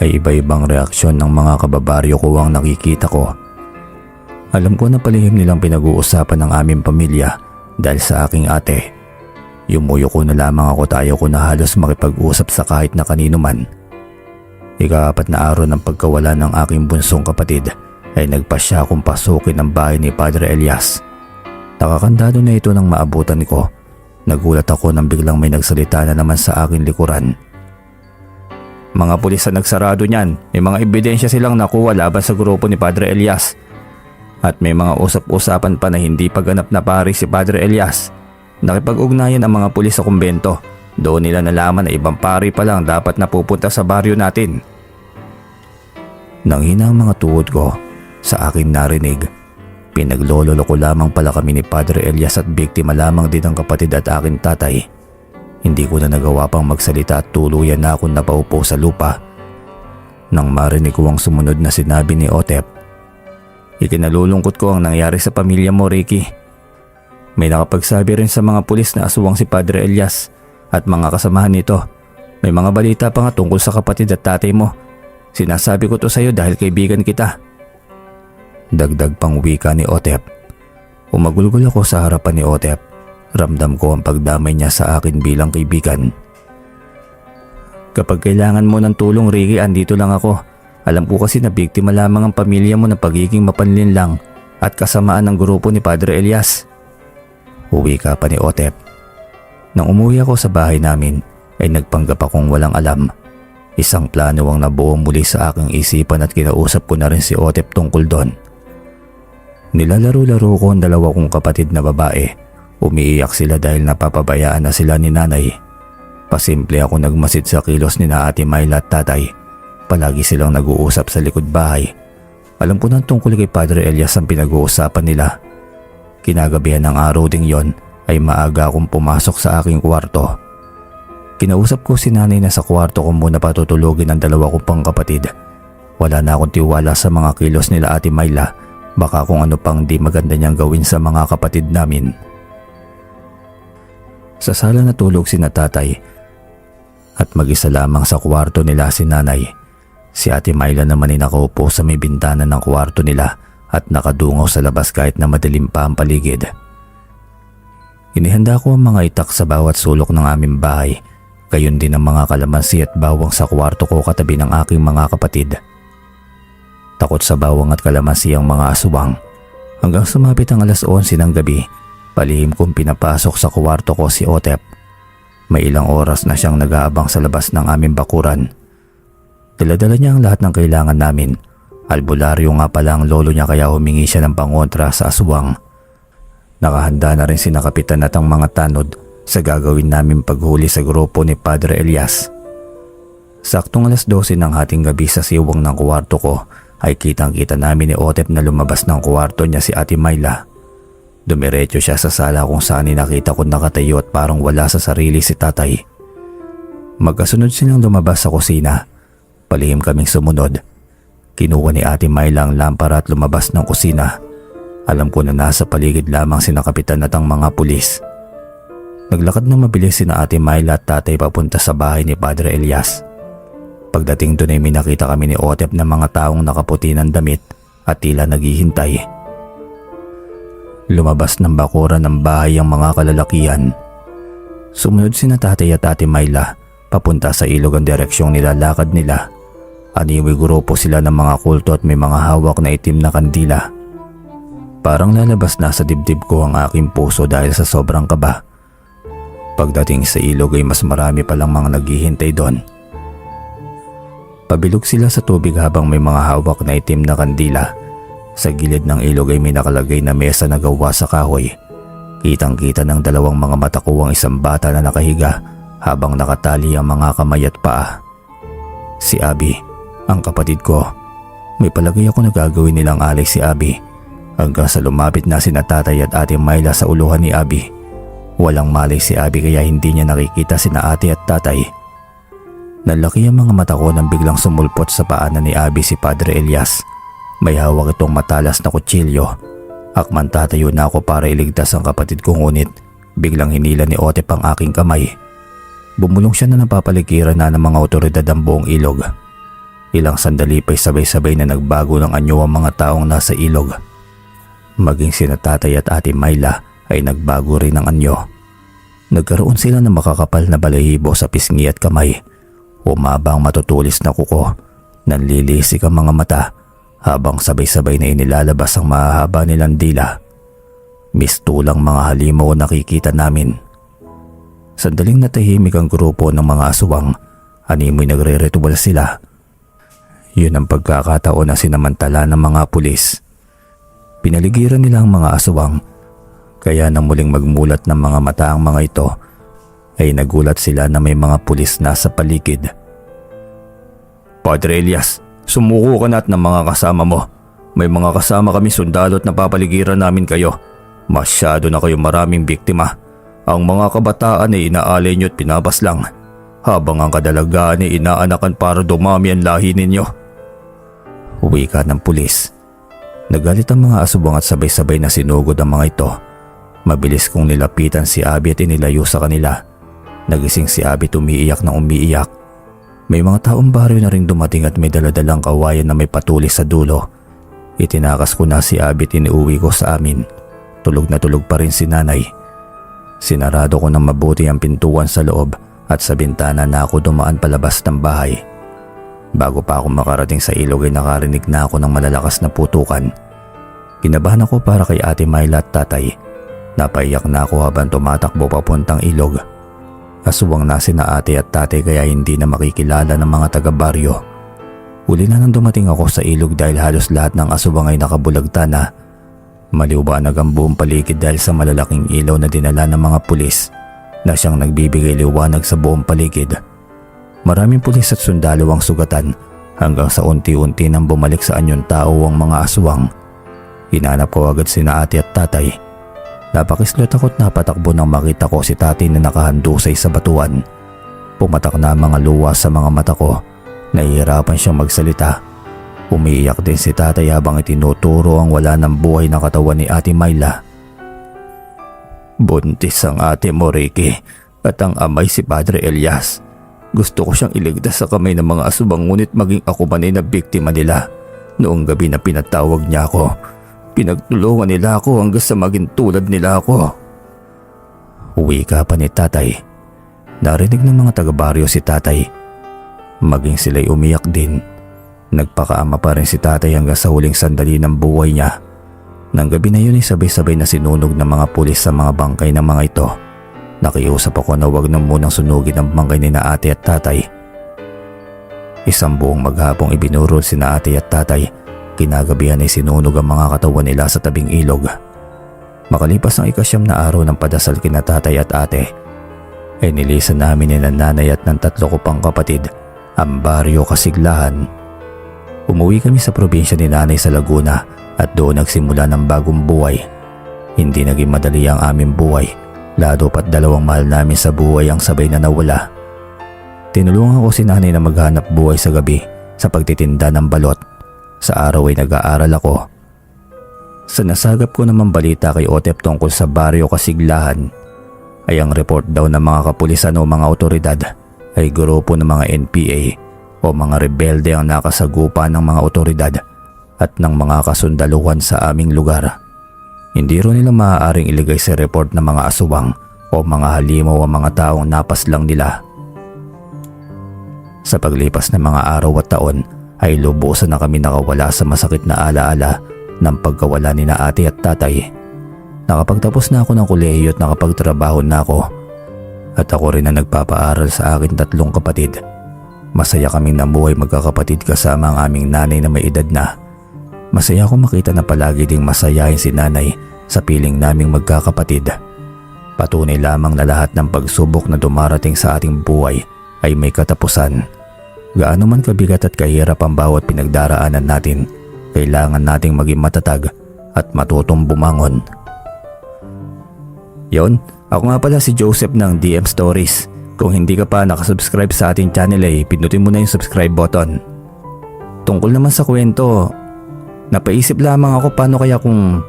ay iba-ibang reaksyon ng mga kababaryo ko ang nakikita ko. Alam ko na palihim nilang pinag-uusapan ng aming pamilya dahil sa aking ate. Yumuyo ko na lamang ako tayo ko na halos makipag-usap sa kahit na kanino man. Ika-4 na araw ng pagkawala ng aking bunsong kapatid ay nagpasya akong pasukin ang bahay ni Padre Elias. Nakakandado na ito nang maabutan ko. Nagulat ako nang biglang may nagsalita na naman sa aking likuran. "Mga pulis na nagsarado niyan, may mga ebidensya silang nakuha laban sa grupo ni Padre Elias. At may mga usap-usapan pa na hindi pagganap na pari si Padre Elias. Nakipag-ugnayan ang mga pulis sa kumbento. Doon nila nalaman na ibang pari pa lang dapat napupunta sa baryo natin." Nanghina ang mga tuhod ko sa aking narinig. Pinaglololo ko lamang pala kami ni Padre Elias at biktima lamang din ang kapatid at aking tatay. Hindi ko na nagawa pang magsalita at tuluyan na akong napaupo sa lupa nang marinig ko ang sumunod na sinabi ni Otep. "Ikinalulungkot ko ang nangyari sa pamilya mo, Ricky. May nakapagsabi rin sa mga pulis na aswang si Padre Elias at mga kasamahan nito. May mga balita pa nga tungkol sa kapatid at tatay mo. Sinasabi ko to sa iyo dahil kaibigan kita." Dagdag pang wika ni Otep. Umagulgol ako sa harapan ni Otep. Ramdam ko ang pagdamay niya sa akin bilang kaibigan. "Kapag kailangan mo ng tulong, Ricky, andito lang ako. Alam ko kasi na biktima lamang ang pamilya mo ng pagiging mapanlinlang at kasamaan ng grupo ni Padre Elias." Wika pa ni Otep. Nang umuwi ako sa bahay namin ay nagpanggap akong walang alam. Isang plano ang nabuo muli sa aking isipan at kinausap ko na rin si Otep tungkol doon. Nilalaro-laro ko ang 2 kong kapatid na babae. Umiiyak sila dahil napapabayaan na sila ni nanay. Pasimple ako nagmasid sa kilos ni na Ate Myla at tatay. Palagi silang nag-uusap sa likod bahay. Alam ko nang tungkol kay Padre Elias ang pinag-uusapan nila. Kinagabihan ng araw ding yon ay maaga akong pumasok sa aking kwarto. Kinausap ko si nanay na sa kwarto ko muna patutulogin ang 2 kong pang kapatid. Wala na akong tiwala sa mga kilos nila Ate Myla, baka kung ano pang di maganda niyang gawin sa mga kapatid namin. Sa sala natulog si tatay at mag-isa lamang sa kwarto nila si nanay. Si Ate Myla naman ay nakaupo sa may bintana ng kwarto nila at nakadungaw sa labas kahit na madilim pa ang paligid. Inihanda ko ang mga itak sa bawat sulok ng aming bahay, gayon din ang mga kalamansi at bawang sa kwarto ko katabi ng aking mga kapatid. Takot sa bawang at kalamansi ang mga aswang. Hanggang sumapit ang 11:00 ng gabi, palihim kong pinapasok sa kwarto ko si Otep. May ilang oras na siyang nag-aabang sa labas ng aming bakuran. Dala-dala niya ang lahat ng kailangan namin. Albularyo nga pala ang lolo niya kaya humingi siya ng pangontra sa aswang. Nakahanda na rin sina Kapitan at ang mga tanod sa gagawin namin paghuli sa grupo ni Padre Elias. Saktong 12:00 ng hating gabi sa siwang ng kwarto ko ay kitang-kita namin ni Otep na lumabas ng kwarto niya si Ate Myla. Dumiretso siya sa sala kung saan nakita ko nakatayo at parang wala sa sarili si tatay. Magkasunod silang lumabas sa kusina. Palihim kaming sumunod. Kinuha ni Ate Myla ang lampara at lumabas ng kusina. Alam ko na nasa paligid lamang sina Kapitan at ang mga pulis. Naglakad na mabilis sina Ate Myla at tatay papunta sa bahay ni Padre Elias. Pagdating doon ay may nakita kami ni Otep na mga taong nakaputi ng damit at tila naghihintay. Lumabas ng bakuran ng bahay ang mga kalalakihan. Sumunod sina tatay at Ate Myla papunta sa ilog ang direksyong nilalakad nila. Aniwi grupo sila ng mga kulto at may mga hawak na itim na kandila. Parang lalabas na sa dibdib ko ang aking puso dahil sa sobrang kaba. Pagdating sa ilog ay mas marami palang mga naghihintay doon. Pabilog sila sa tubig habang may mga hawak na itim na kandila. Sa gilid ng ilog ay may nakalagay na mesa na gawa sa kahoy. Kitang-kita ng dalawang mga mata ko ang isang bata na nakahiga habang nakatali ang mga kamay at paa. Si Abby, ang kapatid ko. May palagay ako na gagawin nilang alay si Abby hanggang sa lumapit na sina Tatay at Ate Myla sa uluhan ni Abby. Walang malay si Abby kaya hindi niya nakikita sina Ate at Tatay. Nalaki ang mga mata ko nang biglang sumulpot sa paanan ni Abby si Padre Elias. May hawak itong matalas na kutsilyo. Akman tatayo na ako para iligtas ang kapatid ko ngunit biglang hinila ni Otep ang aking kamay. Bumulong siya na napapaligiran na ng mga otoridad ang buong ilog. Ilang sandali pa'y sabay-sabay na nagbago ng anyo ang mga taong nasa ilog. Maging sina Tatay at Ate Myla ay nagbago rin ng anyo. Nagkaroon sila ng makakapal na balahibo sa pisngi at kamay. Umaba ang matutulis na kuko. Nanlilisik ang mga mata habang sabay-sabay na inilalabas ang mahahaba nilang dila. Mistulang mga halimaw nakikita namin. Sandaling natahimik ang grupo ng mga aswang. Animoy nagre-ritual sila. Yun ang pagkakataon na sinamantala ng mga pulis. Pinaligiran nila ang mga aswang. Kaya nang muling magmulat ng mga mata ang mga ito, ay nagulat sila na may mga pulis na sa paligid. Padre Elias, sumuko ka na at ng mga kasama mo. May mga kasama kami sundalo at napapaligiran namin kayo. Masyado na kayo maraming biktima. Ang mga kabataan ay inaalay nyo at pinapaslang, habang ang kadalagaan ay inaanakan para dumami ang lahi ninyo. Wika ng pulis. Nagalit ang mga asubang at sabay-sabay na sinugod ang mga ito. Mabilis kong nilapitan si Abby at inilayo sa kanila. Nagising si Abby umiiyak ng umiiyak. May mga taong baryo na ring dumating at may daladalang kawayan na may patulis sa dulo. Itinakas ko na si Abby at iniuwi ko sa amin. Tulog na tulog pa rin si nanay. Sinarado ko ng mabuti ang pintuan sa loob at sa bintana na ako dumaan palabas ng bahay. Bago pa ako makarating sa ilog ay nakarinig na ako ng malalakas na putukan. Kinabahan ako para kay Ate Myla at Tatay. Napaiyak na ako habang tumatakbo papuntang ilog. Aswang na sina Ate at Tatay kaya hindi na makikilala ng mga taga-baryo. Uli na nang dumating ako sa ilog dahil halos lahat ng aswang ay nakabulagta na. Maliwanag ang buong paligid dahil sa malalaking ilaw na dinala ng mga pulis na siyang nagbibigay liwanag sa buong paligid. Maraming pulis at sundalo ang sugatan hanggang sa unti-unti nang bumalik sa anyong tao ang mga aswang. Hinanap ko agad sina Ate at Tatay. Napakislot ako't napatakbo nang makita ko si Tatay na nakahandusay sa batuan. Pumatak na ang mga luha sa mga mata ko. Nahihirapan siyang magsalita. Umiiyak din si Tatay habang itinuturo ang wala ng buhay na katawan ni Ate Myla. Buntis ang ate mo, Ricky, at ang amay si Padre Elias. Gusto ko siyang iligtas sa kamay ng mga asubang ngunit maging ako man ay na biktima nila. Noong gabi na pinatawag niya ako, pinagtulungan nila ako hanggang sa maging tulad nila ako. Wika pa ni Tatay. Narinig ng mga taga-baryo si Tatay. Maging sila'y umiyak din. Nagpakaama pa rin si Tatay hanggang sa huling sandali ng buhay niya. Nang gabi na yun ay sabay-sabay na sinunog ng mga pulis sa mga bangkay ng mga ito. Nakiusap ako na huwag na munang sunugin ang bangkay ni na Ate at Tatay. Isang buong maghapong ibinurol si na Ate at Tatay. Kinagabihan ay sinunog ang mga katawan nila sa tabing ilog. Makalipas ang 9 na araw ng padasal kina Tatay at Ate, ay nilisan namin ni nanay at ng 3 ko pang kapatid ang baryo Kasiglahan. Umuwi kami sa probinsya ni nanay sa Laguna at doon nagsimula ng bagong buhay. Hindi naging madali ang aming buhay, lalo pat 2 mahal namin sa buhay ang sabay na nawala. Tinulungan ko si nanay na maghanap buhay sa gabi sa pagtitinda ng balot. Sa araw ay nag-aaral ako. Sa nasagap ko naman balita kay Otep tungkol sa baryo Kasiglahan, ay ang report daw ng mga kapulisan o mga otoridad ay grupo ng mga NPA o mga rebelde ang nakasagupa ng mga otoridad at ng mga kasundaluhan sa aming lugar. Hindi rin nila maaaring ilagay sa report ng mga aswang o mga halimaw ang mga taong napaslang nila. Sa paglipas ng mga araw at taon ay lubusan na kami nakawala sa masakit na alaala ng pagkawala ni na ate at tatay. Nakapagtapos na ako ng kolehiyo at nakapagtrabaho na ako. At ako rin ang nagpapaaral sa aking 3 kapatid. Masaya kaming namuhay magkakapatid kasama ang aming nanay na may edad na. Masaya akong makita na palagi ding masayahin si nanay sa piling naming magkakapatid. Patunay lamang na lahat ng pagsubok na dumarating sa ating buhay ay may katapusan. Gaano man kabigat at kahirap ang bawat pinagdaraanan natin, kailangan nating maging matatag at matutong bumangon. Yon, ako nga pala si Joseph ng DM Stories. Kung hindi ka pa nakasubscribe sa ating channel ay pindutin mo na yung subscribe button. Tungkol naman sa kwento, napaisip lamang ako paano kaya kung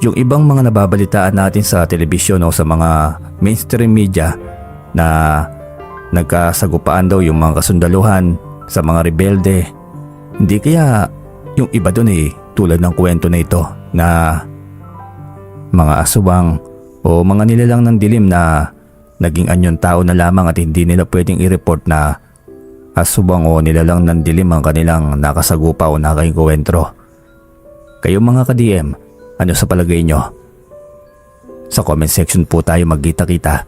yung ibang mga nababalitaan natin sa telebisyon o sa mga mainstream media na nagkasagupaan daw yung mga kasundaluhan sa mga rebelde. Hindi kaya yung iba dun tulad ng kwento na ito na mga aswang o mga nilalang ng dilim na naging anyong tao na lamang at hindi nila pwedeng i-report na aswang o nilalang ng dilim ang kanilang nakasagupa o nakainkwentro. Kayo mga ka-DM, ano sa palagay nyo? Sa comment section po tayo magkita-kita.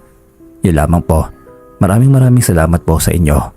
Yun lamang po. Maraming salamat po sa inyo.